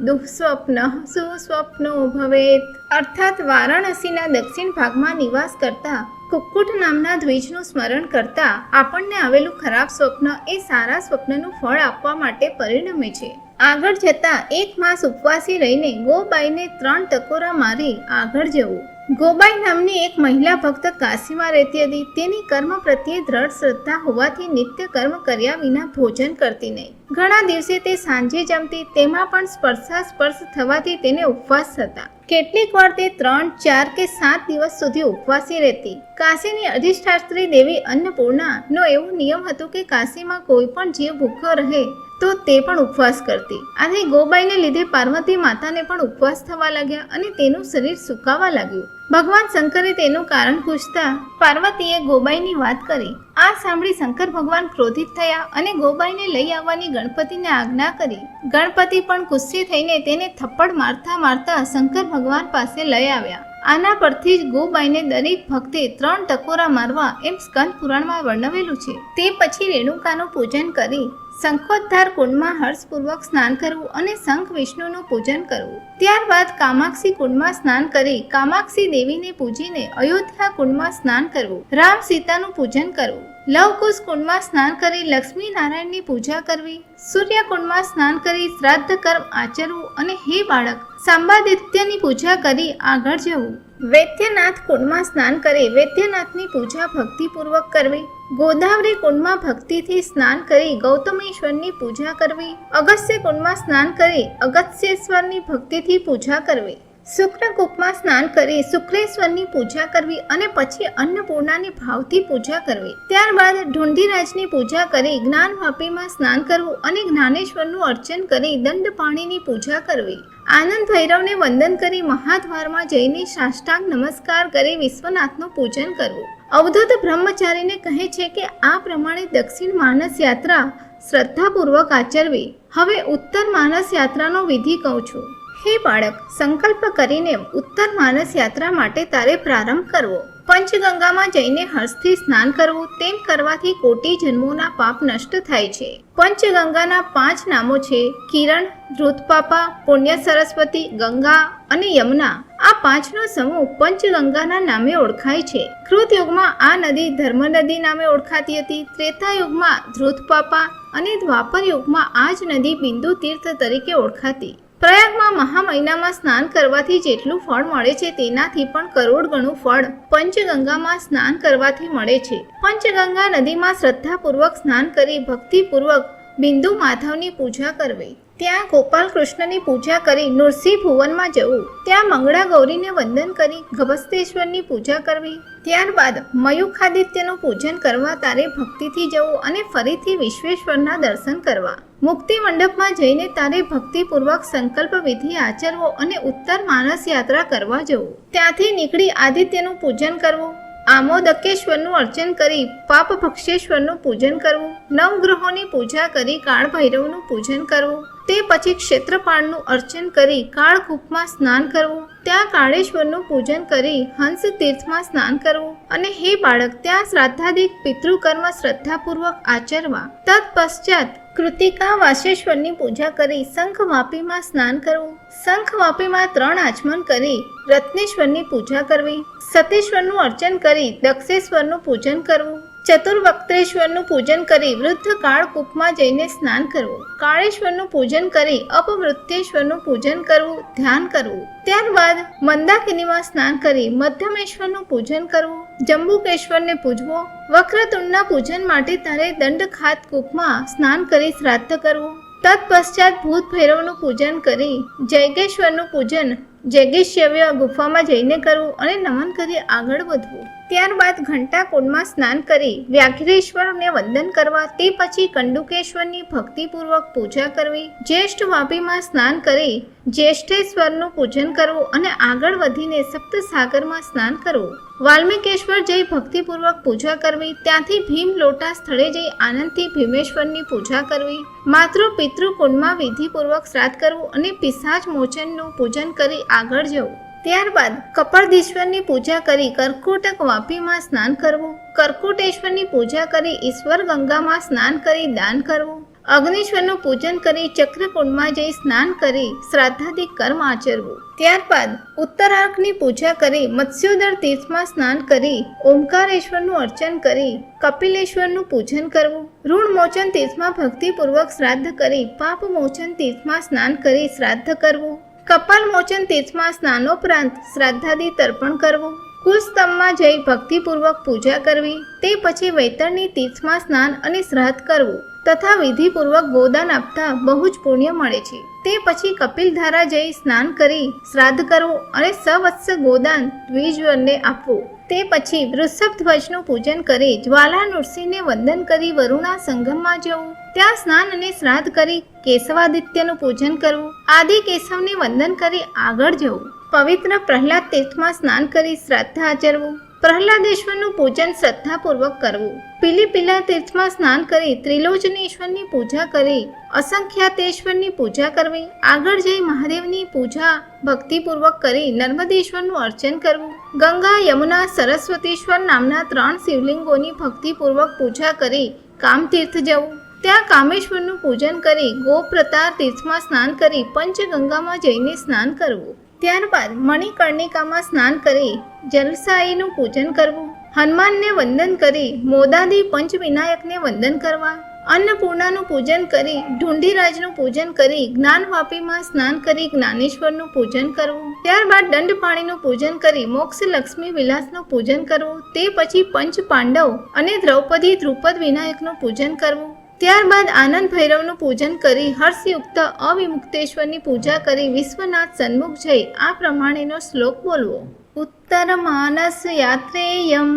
દુઃસ્વપ્ન સુસ્વપ્નો ભવેત. અર્થાત વારાણસીના દક્ષિણ ભાગમાં નિવાસ કરતા કુક્કુટ નામના દ્વિજનું સ્મરણ કરતા આપણને આવેલું ખરાબ સ્વપ્ન એ સારા સ્વપ્નનું ફળ આપવા માટે પરિણમે છે. આગળ જતા 1 માસ ઉપવાસી રહીને ગોબાઈને 3 ટકોરા મારી આગળ જવું. ગોબાઈ નામની એક મહિલા ભક્ત કાશીમાં રહેતી હતી. તેની કર્મ પ્રત્યે દ્રઢ શ્રદ્ધા હોવાથી નિત્ય કર્મ કર્યા વિના ભોજન કરતી નહીં. ઘણા દિવસે તે સાંજે જમતી, તેમાં પણ સ્પર્શ થવાથી તેને ઉપવાસ થતા. કેટલીક વાર તે 3, 4 કે 7 દિવસ સુધી ઉપવાસી રહેતી. કાશીની અધિષ્ઠાત્રી દેવી અન્નપૂર્ણાનો એવો નિયમ હતો કે કાશીમાં કોઈ પણ જીવ ભૂખ્યો રહે તો તે પણ ઉપવાસ કરતી. આથી ગોબાઈને લીધે પાર્વતી માતાને પણ ઉપવાસ થવા લાગ્યા અને તેનું શરીર સુકાવા લાગ્યું. ભગવાન શંકરે તેનું કારણ પૂછતા પાર્વતીએ ગોબાઈની વાત કરી. આ સાંભળી શંકર ભગવાન ક્રોધિત થયા અને ગોબાઈને લઈ આવવાની ગણપતિને આજ્ઞા કરી. ગણપતિ પણ ગુસ્સે થઈને તેને થપ્પડ મારતા મારતા શંકર ભગવાન પાસે લઈ આવ્યા. આના પરથી જ ગોબાઈને દરેક ભક્તે 3 ટકોરા મારવા એમ સ્કંદ પુરાણમાં વર્ણવેલું છે. તે પછી રેણુકાનું પૂજન કરી શંખોદ્ધાર કુંડમાં હર્ષપૂર્વક સ્નાન કરવું અને શંખ વિષ્ણુનું પૂજન કરવું. ત્યારબાદ કામાક્ષી કુંડમાં સ્નાન કરી કામાક્ષી દેવીને પૂજીને અયોધ્યા કુંડમાં સ્નાન કરવું. રામ સીતાનું પૂજન કરવું. લવકુશ કુંડમાં સ્નાન કરી લક્ષ્મી નારાયણની પૂજા કરવી. સૂર્યકુંડમાં સ્નાન કરી શ્રાદ્ધ કર્મ આચરવું અને હે બાળક સાંબાદિત્યની પૂજા કરી આગળ જવું. વૈદ્યનાથ કુંડમાં સ્નાન કરી વૈદ્યનાથની પૂજા ભક્તિપૂર્વક કરવી. ગોદાવરી કુંડમાં ભક્તિથી સ્નાન કરી ગૌતમેશ્વરની પૂજા કરવી. અગસ્ત્ય કુંડમાં સ્નાન કરી અગસ્ત્યેશ્વરની ભક્તિથી પૂજા કરવી. શુક્રકૂપમાં સ્નાન કરી શુક્રેશ્વરની પૂજા કરવી અને પછી અન્નપૂર્ણાની ભાવથી પૂજા કરવી. ત્યારબાદ ઢૂંઢીરાજની પૂજા કરી જ્ઞાનવાપીમાં સ્નાન કરવું અને જ્ઞાનેશ્વરનું અર્ચન કરી દંડ પાણીની પૂજા કરવી. આનંદ ભૈરવને વંદન કરી મહાદ્વારમાં જઈને સાષ્ટાંગ નમસ્કાર કરી વિશ્વનાથનું પૂજન કરવું. અવધૂત બ્રહ્મચારીને કહે છે કે આ પ્રમાણે દક્ષિણ માનસ યાત્રા શ્રદ્ધાપૂર્વક આચરવી. હવે ઉત્તર માનસ યાત્રાનો વિધિ કહું છું. હે બાળક, સંકલ્પ કરીને ઉત્તર માનસ યાત્રા માટે તારે પ્રારંભ કરવો. પંચગંગામાં જઈને હર્ષથી સ્નાન કરવું. તેમ કરવાથી કોટી જન્મોના પાપ નષ્ટ થાય છે. પંચગંગાના 5 નામો છે: કિરણ, ધૃતપાપા, પુણ્ય સરસ્વતી, ગંગા અને યમુના. આ 5નો સમૂહ પંચગંગાના નામે ઓળખાય છે. કૃત યુગમાં આ નદી ધર્મ નદી નામે ઓળખાતી હતી. ત્રેતા યુગમાં ધૃતપાપા અને દ્વાપર યુગમાં આ જ નદી બિંદુ તીર્થ તરીકે ઓળખાતી. પ્રયાગમાં મહા મહિનામાં સ્નાન કરવાથી જેટલું ફળ મળે છે તેનાથી પણ કરોડ ગણું ફળ પંચગંગામાં સ્નાન કરવાથી મળે છે. પંચગંગા નદીમાં શ્રદ્ધાપૂર્વક સ્નાન કરી ભક્તિપૂર્વક બિંદુ માધવની પૂજા કરવી. ત્યાં ગોપાલ કૃષ્ણની પૂજા કરી નૃસિંહ ભુવનમાં જવું. ત્યાં મંગળા ગૌરીને વંદન કરી ગભસ્તેશ્વરની પૂજા કરવી. ત્યારબાદ મયુખાદિત્યનું પૂજન કરવા તારે ભક્તિથી જવું અને ફરીથી વિશ્વેશ્વરના દર્શન કરવા. મુક્તિ મંડપમાં જઈને તારે ભક્તિપૂર્વક સંકલ્પ વિધિ આચરવો અને ઉત્તર માનસ યાત્રા કરવા જવું. ત્યાંથી નીકળી આદિત્યનું પૂજન કરવું. આમોદકેશ્વરનું અર્ચન કરી પાપભક્ષેશ્વરનું પૂજન કરવું. નવગ્રહોની પૂજા કરી કાળ ભૈરવનું પૂજન કરવું. તે પછી ક્ષેત્રપાળનું અર્ચન કરી કાળકૂપમાં સ્નાન કરવું. ત્યાં કાળેશ્વરનું પૂજન કરી હંસ તીર્થમાં સ્નાન કરવું. અને હે બાળક, ત્યાં શ્રાદ્ધાદિક પિતૃકર્મ શ્રદ્ધાપૂર્વક આચરવા. તત્પશ્ચાત કૃતિકા વાસેશ્વરની પૂજા કરી શંખવાપીમાં સ્નાન કરવું. શંખવાપીમાં 3 આચમન કરી રત્નેશ્વરની પૂજા કરવી. સતીશ્વરનું અર્ચન કરી દક્ષેશ્વરનું પૂજન કરવું. ચતુર્વક્ત્રેશ્વરનું પૂજન કરી વૃદ્ધ કાળકૂપમાં જઈને સ્નાન કરવું. કાળેશ્વરનું પૂજન કરી અપવૃત્તેશ્વરનું પૂજન કરવું, ધ્યાન કરવું. ત્યારબાદ મંદાકિનીમાં સ્નાન કરી મધ્યમેશ્વરનું પૂજન કરવું. જંબુકેશ્વરને પૂજવો. વક્રતુંડના પૂજન માટે તારે દંડખાત કૂપમાં સ્નાન કરી શ્રાદ્ધ કરવું. તત્પશ્ચાત ભૂત ભૈરવનું પૂજન કરી જૈગેશ્વરનું પૂજન જૈગેશ્યવ્ય ગુફામાં જઈને કરવું અને નમન કરી આગળ વધવું. ત્યારબાદ ઘંટાકુંડમાં સ્નાન કરી વ્યાઘ્રેશ્વરને વંદન કરવા. તે પછી કંડુકેશ્વરની ભક્તિપૂર્વક પૂજા કરવી. જ્યેષ્ઠ વાપીમાં સ્નાન કરી જ્યેષ્ઠેશ્વરનું પૂજન કરવું અને આગળ વધીને સપ્તસાગરમાં સ્નાન કરવું. વાલ્મીકેશ્વર જઈ ભક્તિપૂર્વક પૂજા કરવી. ત્યાંથી ભીમ લોટા સ્થળે જઈ આનંદથી ભીમેશ્વરની પૂજા કરવી. માતૃ પિતૃ કુંડમાં વિધિપૂર્વક શ્રાદ્ધ કરવું અને પિશાચ મોચનનું પૂજન કરી આગળ જવું. ત્યારબાદ કપર્દીશ્વરની પૂજા કરી કર્કોટક વાપીમાં સ્નાન કરવું. કર્કોટેશ્વરની પૂજા કરી ઈશ્વર ગંગામાં સ્નાન કરી દાન કરવું. અગ્નિશ્વરનું પૂજન કરી ચક્રકુંડમાં જઈ સ્નાન કરી શ્રાદ્ધાદિક કર્મ આચરવું. ત્યારબાદ ઉત્તરાર્કની પૂજા કરી મત્સ્યોદર તીર્થમાં સ્નાન કરી ઓમકારેશ્વરનું અર્ચન કરી કપિલેશ્વરનું પૂજન કરવું. ઋણમોચન તીર્થમાં ભક્તિપૂર્વક શ્રાદ્ધ કરી પાપમોચન તીર્થમાં સ્નાન કરી શ્રાદ્ધ કરવું. કપાલ મોચન તીર્થમાં સ્નાનોપરાંત શ્રાદ્ધાદિ તર્પણ કરવું. કુલસ્તંભમાં જઈ ભક્તિપૂર્વક પૂજા કરવી. તે પછી વૈતરણી તીર્થમાં સ્નાન અને શ્રાદ્ધ કરવું તથા વિધિપૂર્વક ગોદાન આપતા બહુ જ પુણ્ય મળે છે. તે પછી કપિલધારા જઈ સ્નાન કરી શ્રાદ્ધ કરવું અને સવત્સ ગોદાન દ્વિજવરને આપવું. તે પછી વૃષભ ધ્વજનું પૂજન કરી જ્વાલા નૃસિંહને વંદન કરી વરુણા સંગમમાં જવું. ત્યાં સ્નાન અને શ્રાદ્ધ કરી કેશવાદિત્યનું પૂજન કરવું. આદિ કેશવને વંદન કરી આગળ જવું. પવિત્ર પ્રહલાદ તીર્થમાં સ્નાન કરી શ્રાદ્ધ આચરવું. પ્રહલાદેશ્વરનું પૂજન શ્રદ્ધાપૂર્વક કરવું. પિલીપિલા તીર્થમાં સ્નાન કરી ત્રિલોચનેશ્વરની પૂજા કરી અસંખ્યાતેશ્વરની પૂજા કરવી. આગળ જઈ મહાદેવની પૂજા ભક્તિપૂર્વક કરી નર્મદેશ્વરનું અર્ચન કરવું. ગંગા, યમુના, સરસ્વતીશ્વર નામના 3 શિવલિંગોની ભક્તિપૂર્વક પૂજા કરી કામતીર્થ જવું. ત્યાં કામેશ્વરનું પૂજન કરી ગોપ્રતાર તીર્થમાં સ્નાન કરી પંચગંગામાં જઈને સ્નાન કરવું. ત્યારબાદ મણિકર્ણિકામાં સ્નાન કરી જલસાઈનું પૂજન કરવું. હનુમાનને વંદન કરી મોદાદી પંચવિનાયકને વંદન કરવા. અન્નપૂર્ણાનું પૂજન કરી ઢુંઢીરાજનું પૂજન કરી જ્ઞાનવાપીમાં સ્નાન કરી જ્ઞાનેશ્વરનું પૂજન કરવું. ત્યારબાદ દંડપાણીનું પૂજન કરી મોક્ષ લક્ષ્મી વિલાસનું પૂજન કરવું. તે પછી પંચ પાંડવ અને દ્રૌપદી ધ્રુપદ વિનાયકનું પૂજન કરવું. ત્યારબાદ આનંદ ભૈરવનું પૂજન કરી હર્ષયુક્ત અવિમુક્તેશ્વરની પૂજા કરી વિશ્વનાથ સન્મુખ જઈ આ પ્રમાણેનો શ્લોક બોલવો. ઉત્તર માનસ યાત્રેયમ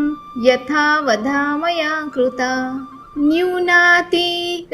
યથા વધામયા કૃતા ન્યૂનાતિ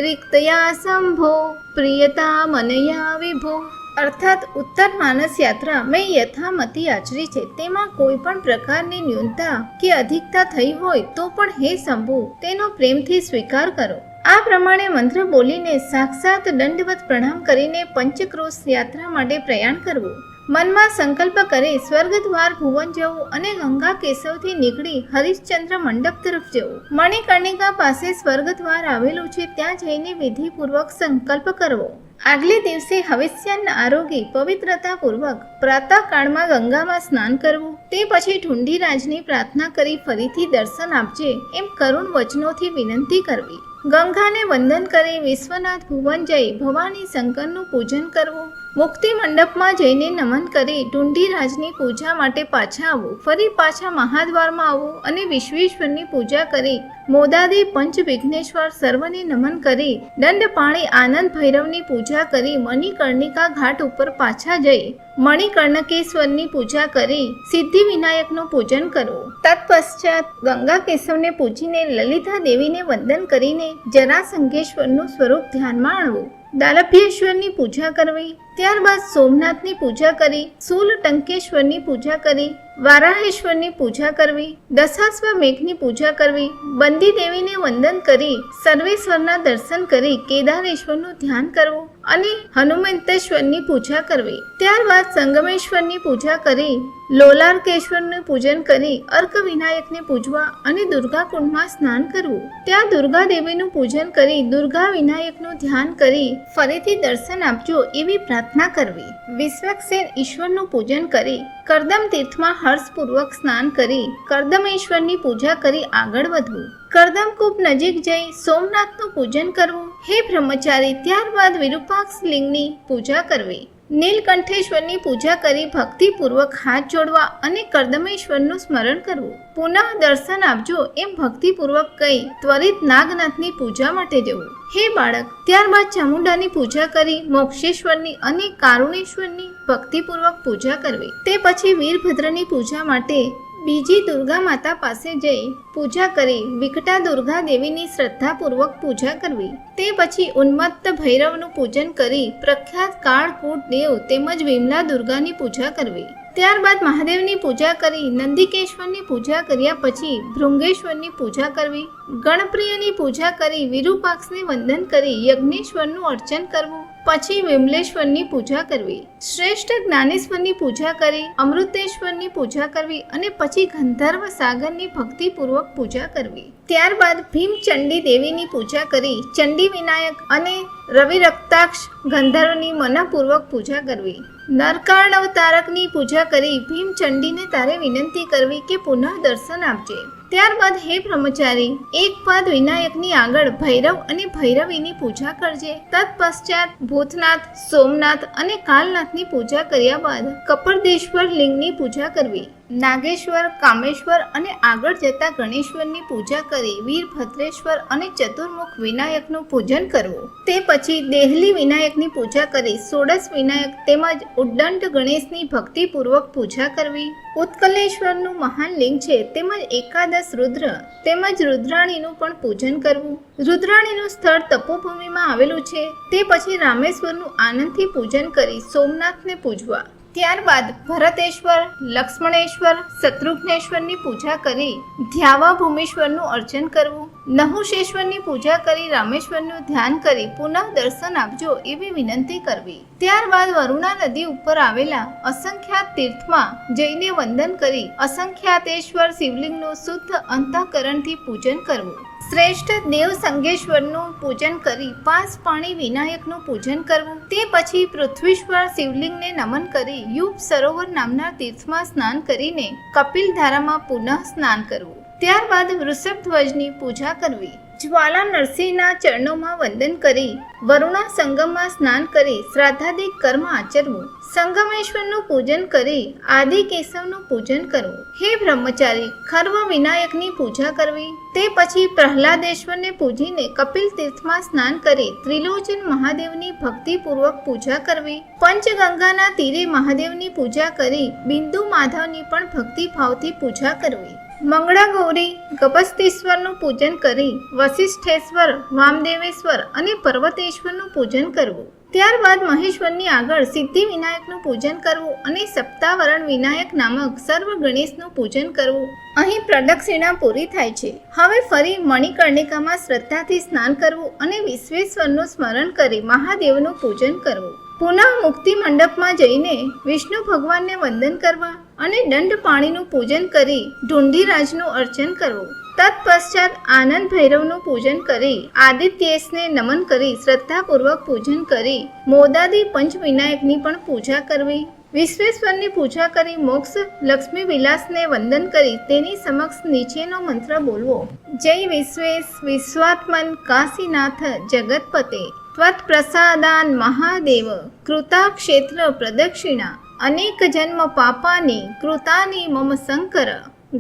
રિક્તયા સંભો પ્રિયતા મનયા વિભો. અર્થાત ઉત્તર માનસ યાત્રા મેં યથામતી આચરી છે. તેમાં કોઈ પણ પ્રકારની ન્યૂનતા કે અધિકતા થઈ હોય તો પણ હે શંભુ તેનો પ્રેમથી સ્વીકાર કરો. આ પ્રમાણે મંત્ર બોલીને સાક્ષાત દંડવત પ્રણામ કરીને પંચક્રોશ યાત્રા માટે પ્રયાણ કરવું. મનમાં સંકલ્પ કરી સ્વર્ગદ્વાર ભુવન જવું અને ગંગા કેશવથી નીકળી હરિશ્ચંદ્ર મંડપ તરફ જવું. મણિકર્ણિકા પાસે સ્વર્ગદ્વાર આવેલું છે, ત્યાં જઈને વિધિપૂર્વક સંકલ્પ કરવો. આગલે દિવસે હવિષ્યાન્ન આરોગી પવિત્રતાપૂર્વક પ્રાતઃકાળમાં ગંગામાં સ્નાન કરવું. તે પછી ઢુંઢીરાજની પ્રાર્થના કરી ફરીથી દર્શન આપજે એમ કરુણ વચનોથી વિનંતી કરવી. ગંગાને વંદન કરી વિશ્વનાથ ભુવન જઈ ભવાની શંકરનું પૂજન કરવું. મુક્તિ મંડપમાં જઈને નમન કરી ઢુંઢીરાજની પૂજા માટે પાછા આવવું. ફરી પાછા મહાદ્વારમાં આવવું અને વિશ્વેશ્વરની પૂજા કરી મોદાદી પંચ વિઘ્નેશ્વર સર્વને નમન કરી દંડપાણી આનંદ ભૈરવની પૂજા કરી મણિકર્ણિકા ઘાટ ઉપર પાછા જઈ મણિકર્ણકેશ્વરની પૂજા કરી સિદ્ધિ વિનાયકનું પૂજન કરવું. તત્પશ્ચાત ગંગા કેશવને પૂજીને લલિતા દેવીને વંદન કરીને જરાસંઘેશ્વરનું સ્વરૂપ ધ્યાનમાં આણવું. દાલભ્યેશ્વરની પૂજા કરવી. ત્યારબાદ સોમનાથની પૂજા કરી શૂલટંકેશ્વરની પૂજા કરી વારાહેશ્વરની પૂજા કરવી. દશાશ્વમેઘની પૂજા કરવી. બંદી દેવીને વંદન કરી સર્વેશ્વરના દર્શન કરી કેદારેશ્વરનું ધ્યાન કરવું અને હનુમંતેશ્વરની પૂજા કરવી. ત્યારબાદ સંગમેશ્વરની પૂજા કરી લોલાર્કેશ્વરનું પૂજન કરી અર્ક વિનાયકને પૂજવા અને દુર્ગા કુંડમાં સ્નાન કરવું. ત્યાં દુર્ગા દેવીનું પૂજન કરી દુર્ગા વિનાયકનું ધ્યાન કરી ફરીથી દર્શન આપજો એવી પ્રાર્થના કરવી. વિશ્વક્સેન ઈશ્વરનું પૂજન કરી કરદમ તીર્થમાં હર્ષપૂર્વક સ્નાન કરી કરદમેશ્વરની પૂજા કરી આગળ વધવું. કરદમકૂપ નજીક જઈ સોમનાથનું પૂજન કરવું. હે બ્રહ્મચારી, ત્યારબાદ વિરૂપાક્ષ લિંગની પૂજા કરવી. નીલકંઠેશ્વરની પૂજા કરી ભક્તિપૂર્વક હાથ જોડવા અને કરદમેશ્વરનું સ્મરણ કરવું. પુનઃ દર્શન આપજો એમ ભક્તિપૂર્વક કહી ત્વરિત નાગનાથની પૂજા માટે જવું. હે બાળક, ત્યારબાદ ચામુંડાની પૂજા કરી મોક્ષેશ્વરની અને કારુણેશ્વરની ભક્તિપૂર્વક પૂજા કરવી. તે પછી વીરભદ્રની પૂજા માટે બીજી દુર્ગા માતા પાસે જઈ પૂજા કરી વિકટા દુર્ગા દેવીની શ્રદ્ધાપૂર્વક પૂજા કરવી. તે પછી ઉન્મત્ત ભૈરવનું પૂજન કરી પ્રખ્યાત કાળકૂટ દેવ તેમજ વિમલા દુર્ગાની પૂજા કરવી. ત્યારબાદ મહાદેવની પૂજા કરી નંદિકેશ્વરની પૂજા કર્યા પછી ભૃંગેશ્વરની પૂજા કરવી. ગણપ્રિયની પૂજા કરી વિરૂપાક્ષને વંદન કરી યજ્ઞેશ્વરનું અર્ચન કરવું. પછી વિમલેશ્વરની પૂજા કરવી. શ્રેષ્ઠ જ્ઞાનેશ્વરની પૂજા કરી અમૃતેશ્વરની પૂજા કરવી અને પછી ગંધર્વ સાગરની ભક્તિપૂર્વક પૂજા કરવી. ત્યારબાદ ભીમચંડી દેવીની પૂજા કરી ચંડી વિનાયક અને રવિ રક્તાક્ષ ગંધર્વની મનપૂર્વક પૂજા કરવી. નરકાળવતારકની પૂજા કરી ભીમચંડીને તારે વિનંતી કરવી કે પુનઃ દર્શન આપજે. ત્યારબાદ હે બ્રહ્મચારી, એક પાદ વિનાયકની આગળ ભૈરવ અને ભૈરવીની પૂજા કરજે. તત્પશ્ચાત ભૂતનાથ, સોમનાથ અને કાલનાથની પૂજા કર્યા બાદ કપર્દેશ્વર લિંગની પૂજા કરવી. નાગેશ્વર, કામેશ્વર અને આગળ જતા ગણેશ્વરની પૂજા કરી વીરભદ્રેશ્વર અને ચતુર્મુખ વિનાયકનું પૂજન કરવું. તે પછી દેહલી વિનાયકની પૂજા કરી ષોડશ વિનાયક તેમજ ઉદ્દંડ ગણેશની ભક્તિપૂર્વક પૂજા કરવી. ઉત્કલેશ્વરનું મહાન લિંગ છે તેમજ એકાદશ રુદ્ર તેમજ રુદ્રાણીનું પણ પૂજન કરવું. રુદ્રાણીનું સ્થળ તપોભૂમિમાં આવેલું છે. તે પછી રામેશ્વરનું આનંદથી પૂજન કરી સોમનાથને પૂજવા. ત્યારબાદ ભરતેશ્વર, લક્ષ્મણેશ્વર, શત્રુઘ્નેશ્વરની પૂજા કરી ધ્યાવા ભૂમેશ્વરનું અર્ચન કરવું. નહુશેશ્વરની પૂજા કરી રામેશ્વરનું ધ્યાન કરી પુનઃ દર્શન આપજો એવી વિનંતી કરવી. ત્યારબાદ વરુણા નદી ઉપર આવેલા અસંખ્યાત તીર્થમાં જઈને વંદન કરી અસંખ્યાતેશ્વર શિવલિંગનું શુદ્ધ અંતઃકરણથી પૂજન કરવું. શ્રેષ્ઠ દેવ સંગેશ્વરનું પૂજન કરી પાસ પાણી વિનાયકનું પૂજન કરવું. તે પછી પૃથ્વીશ્વર શિવલિંગને નમન કરી યુપ સરોવર નામના તીર્થમાં સ્નાન કરીને કપિલધારામાં પુનઃ સ્નાન કરવું. ત્યારબાદ વૃષભધ્વજની પૂજા કરવી. જ્વાલા નરસિંહના ચરણોમાં વંદન કરી વરુણા સંગમમાં સ્નાન કરી શ્રાદ્ધાદિક કર્મ આચરવું. સંગમેશ્વરનું પૂજન કરી આદિ કેશવનું પૂજન કરવું. હે બ્રહ્મચારી, ખર્વ વિનાયકની પૂજા કરવી. તે પછી પ્રહલાદેશ્વરને પૂજીને કપિલ તીર્થમાં સ્નાન કરી ત્રિલોચન મહાદેવની ભક્તિપૂર્વક પૂજા કરવી. પંચગંગાના તીરે મહાદેવની પૂજા કરી બિંદુ માધવની પણ ભક્તિભાવથી પૂજા કરવી. મંગળા ગૌરી ગપસ્તીશ્વરનું પૂજન કરી વશિષ્ઠેશ્વર, વામદેવેશ્વર અને પર્વતેશ્વરનું પૂજન કરવું. ત્યારબાદ મહેશ્વરની આગળ સિદ્ધિ વિનાયકનું પૂજન કરવું અને સપ્તાવરણ વિનાયક નામક સર્વ ગણેશનું પૂજન કરવું. અહીં પ્રદક્ષિણા પૂરી થાય છે. હવે ફરી મણિકર્ણિકામાં શ્રદ્ધાથી સ્નાન કરવું અને વિશ્વેશ્વરનું સ્મરણ કરી મહાદેવનું પૂજન કરવું. પુનઃ મુક્તિ મંડપમાં જઈને વિષ્ણુ ભગવાનને વંદન કરવા અને દંડ પાણીનું પૂજન કરી ઢુંઢીરાજનું અર્ચન કરવું. તત્પશ્ચાત આનંદ ભૈરવનું પૂજન કરી આદિત્યેશને નમન કરી શ્રદ્ધાપૂર્વક પૂજન કરી મોદાદી પંચ વિનાયકની પણ પૂજા કરવી. વિશ્વેશ્વરની પૂજા કરી મોક્ષ લક્ષ્મી વિલાસને વંદન કરી તેની સમક્ષ નીચેનો મંત્ર બોલવો. જય વિશ્વેશ વિશ્વાત્મન કાશીનાથ જગતપતે ત્વત પ્રસાદાન મહાદેવ કૃતા ક્ષેત્ર પ્રદક્ષિણા અનેક જન્મ પાપાની કૃતાની મમ શંકર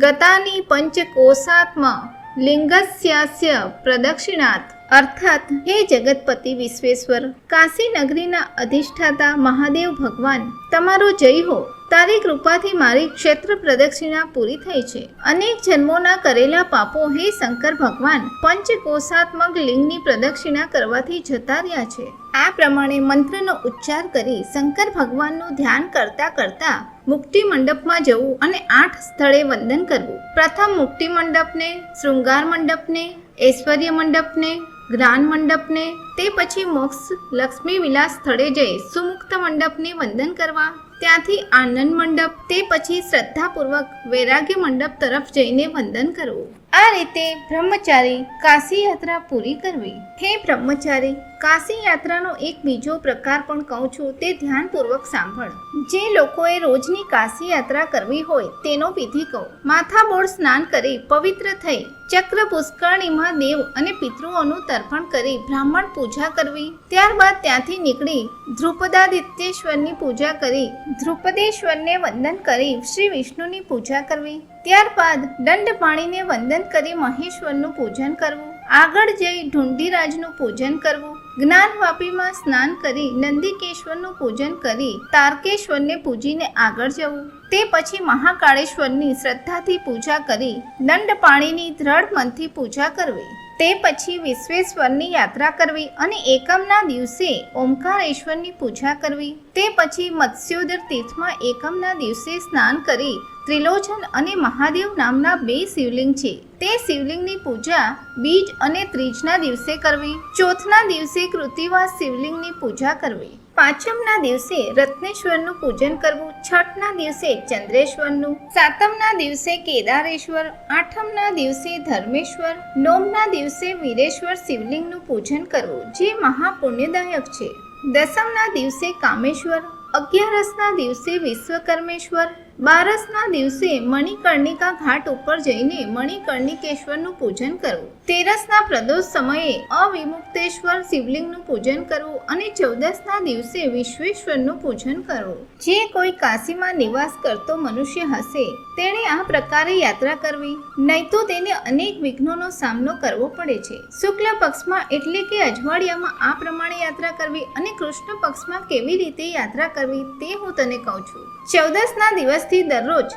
ગતાની પંચકોશાત્મા લિંગસ્યાસ્ય પ્રદક્ષિણાત. અર્થાત હે જગતપતિ વિશ્વેશ્વર, કાશી નગરીના અધિષ્ઠાતા મહાદેવ ભગવાન, તમારો જય હો. તારી કૃપાથી મારી ક્ષેત્ર પ્રદક્ષિણા પૂરી થઈ છે. અનેક જન્મોના કરેલા પાપો હે શંકર ભગવાન પંચકોશાત્મક લિંગની પ્રદક્ષિણા કરવાથી જતા રહ્યા છે. આ પ્રમાણે મંત્રનો ઉચ્ચાર કરી શંકર ભગવાનનું ધ્યાન કરતા કરતા મુક્તિ મંડપમાં જવું અને 8 સ્થળે વંદન કરવું. પ્રથમ મુક્તિ મંડપને, શૃંગાર મંડપને, ઐશ્વર્ય મંડપને, જ્ઞાન મંડપને, તે પછી મોક્ષ લક્ષ્મી વિલાસ સ્થળે જઈ સુમુક્ત મંડપને વંદન કરવા. ત્યાંથી આનંદ મંડપ, તે પછી શ્રદ્ધાપૂર્વક વૈરાગ્ય મંડપ તરફ જઈને વંદન કરવું. આ રીતે બ્રહ્મચારી કાશી યાત્રા પૂરી કરવી. હે બ્રહ્મચારી, કાશી યાત્રાનો એક બીજો પ્રકાર પણ કહું છું, તે ધ્યાનપૂર્વક સાંભળ. જે લોકોએ રોજની કાશી યાત્રા કરવી હોય તેનો વિધિ કહું. માથાબોળ સ્નાન કરી પવિત્ર થઈ ચક્ર પુષ્કરણીમાં દેવ અને પિતૃઓનું તર્પણ કરી બ્રાહ્મણ પૂજા કરવી. ત્યારબાદ ત્યાંથી નીકળી ધ્રુપદાદિત્યેશ્વરની પૂજા કરી ધ્રુપદેશ્વરને વંદન કરી શ્રી વિષ્ણુની પૂજા કરવી. ત્યારબાદ દંડ પાણીને વંદન કરી મહેશ્વરનું પૂજન કરવું. આગળ જઈ ઢુંઢીરાજનું પૂજન કરવું. જ્ઞાનવાપીમાં સ્નાન કરી નંદિકેશ્વરનું પૂજન કરી તારકેશ્વરને પૂજીને આગળ જવું. તે પછી મહાકાળેશ્વરની શ્રદ્ધાથી પૂજા કરી દંડ પાણીની દ્રઢ મનથી પૂજા કરવી. તે પછી વિશ્વેશ્વરની યાત્રા કરવી અને એકમના દિવસે ઓમકારેશ્વરની પૂજા કરવી. તે પછી મત્સ્યોદર તીર્થમાં એકમના દિવસે સ્નાન કરી ત્રિલોચન અને મહાદેવ નામના 2 શિવલિંગ છે તે શિવલિંગની પૂજા બીજ અને ત્રીજના દિવસે કરવી. ચોથના દિવસે કૃતિવાસ શિવલિંગની પૂજા કરવી. પાંચમના દિવસે રત્નેશ્વરનું પૂજન કરવું. છઠના દિવસે ચંદ્રેશ્વરનું, સાતમના દિવસે કેદારેશ્વર, આઠમના દિવસે ધર્મેશ્વર, નવમના દિવસે વીરેશ્વર શિવલિંગનું પૂજન કરવું જે મહાપુણ્યદાયક છે. દસમના દિવસે કામેશ્વર, 11ના દિવસે વિશ્વકર્મેશ્વર, 12ના દિવસે મણિકર્ણિકા ઘાટ ઉપર જઈને મણિકર્ણિકેશ્વરનું પૂજન કરવું. 13ના પ્રદોષ સમયે અવિમુક્તેશ્વર શિવલિંગનું પૂજન કરવું અને 14ના દિવસે વિશ્વેશ્વરનું પૂજન કરવું. જે કોઈ કાશીમાં નિવાસ કરતો મનુષ્ય હશે તેણે આ પ્રકારે યાત્રા કરવી, નહીં તો તેને અનેક વિઘ્નોનો સામનો કરવો પડે છે. શુક્લ પક્ષમાં એટલે કે અજવાળિયામાં આ પ્રમાણે યાત્રા કરવી અને કૃષ્ણ પક્ષમાં કેવી રીતે યાત્રા કરવી તે હું તને કહું છું. 14ના દિવસથી દરરોજ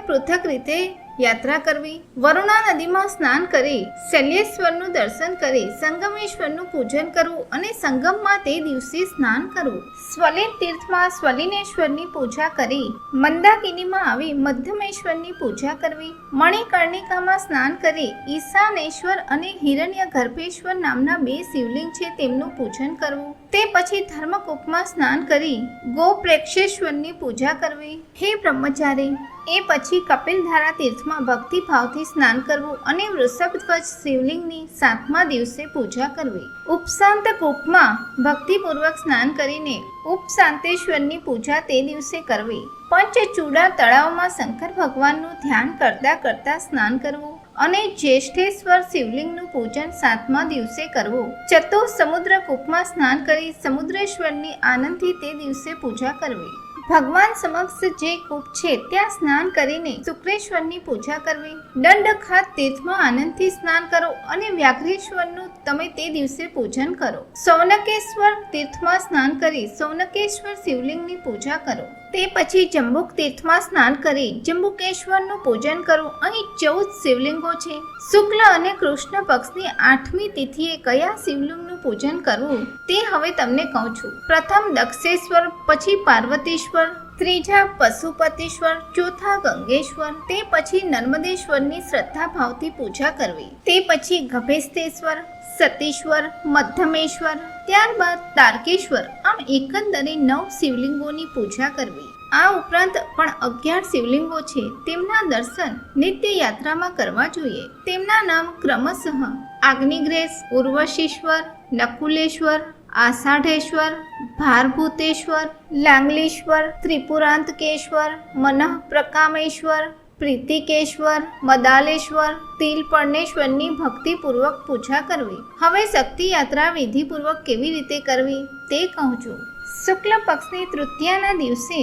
પૃથક રીતે યાત્રા કરવી. વરુણા નદીમાં સ્નાન કરી શૈલેશ્વરનું દર્શન કરી સંગમેશ્વરનું પૂજન કરવું અને સંગમમાં તે દિવસે સ્નાન કરવું. સ્વલિન તીર્થમાં સ્વલિનેશ્વરની પૂજા કરી મંદાકિનીમાં આવી મધ્યમેશ્વરની પૂજા કરવી. મણિકર્ણિકામાં સ્નાન કરી ઈશાનેશ્વર અને હિરણ્ય ગર્ભેશ્વર નામના 2 શિવલિંગ છે તેમનું પૂજન કરવું. તે પછી ધર્મકૂપમાં સ્નાન કરી ગોપ્રેક્ષેશ્વરની પૂજા કરવી. હે બ્રહ્મચારી, એ પછી કપિલધારા તીર્થમાં ભક્તિભાવથી સ્નાન કરવું અને વૃષભધ્વજ શિવલિંગની 7મા દિવસે પૂજા કરવી. ઉપશાંત કૂપમાં ભક્તિપૂર્વક સ્નાન કરીને ઉપશાંતેશ્વરની પૂજા તે દિવસે કરવી. પંચચૂડા તળાવમાં શંકર ભગવાનનું ધ્યાન કરતા કરતા સ્નાન કરવું અને જ્યેષ્ઠેશ્વર શિવલિંગનું પૂજન 7મા દિવસે કરવું. ચતુર સમુદ્ર કૂપમાં સ્નાન કરી સમુદ્રેશ્વરની આનંદથી તે દિવસે પૂજા કરવી. ભગવાન સમક્ષ જે કૂપ છે ત્યાં સ્નાન કરીને શુક્રેશ્વરની પૂજા કરવી. દંડખાત તીર્થમાં આનંદથી સ્નાન કરો અને વ્યાઘ્રેશ્વરનું તમે તે દિવસે પૂજન કરો. સૌનકેશ્વર તીર્થમાં સ્નાન કરી સૌનકેશ્વર શિવલિંગની પૂજા કરો. તે પછી જંબુક તીર્થમાં સ્નાન કરી જંબુકેશ્વરનું પૂજન કરવું. અહીં 14 શિવલિંગો છે. શુક્લ અને કૃષ્ણ પક્ષની 8મી તિથિએ કયા શિવલિંગનું પૂજન કરવું તે હવે તમને કહું છું. પ્રથમ દક્ષેશ્વર, પછી પાર્વતીશ્વર, ત્રીજા પશુપતિશ્વર, ચોથા ગંગેશ્વર, તે પછી નર્મદેશ્વરની શ્રદ્ધાભાવથી પૂજા કરવી. તે પછી ગભેસ્તેશ્વર, સતીશ્વર, મધ્યમેશ્વર, ત્યારબાદ તારકેશ્વર. આમ એકંદરે 9 શિવલિંગોની પૂજા કરવી. આ ઉપરાંત પણ 11 શિવલિંગો છે, તેમના દર્શન નિત્ય યાત્રામાં કરવા જોઈએ. તેમના નામ ક્રમશઃ આગ્નિગ્રેસ, ઉર્વશીશ્વર, નકુલેશ્વર, આષાઢેશ્વર, ભારભૂતેશ્વર, લાંગલીશ્વર, ત્રિપુરાંતકેશ્વર, મનઃપ્રકામેશ્વર, પ્રીતિકેશ્વર, મદાલેશ્વર, તિલપર્ણેશ્વરની ભક્તિપૂર્વક પૂજા કરવી. હવે શક્તિ યાત્રા વિધિપૂર્વક કેવી રીતે કરવી તે કહું છું. શુક્લ પક્ષની તૃતીયાના દિવસે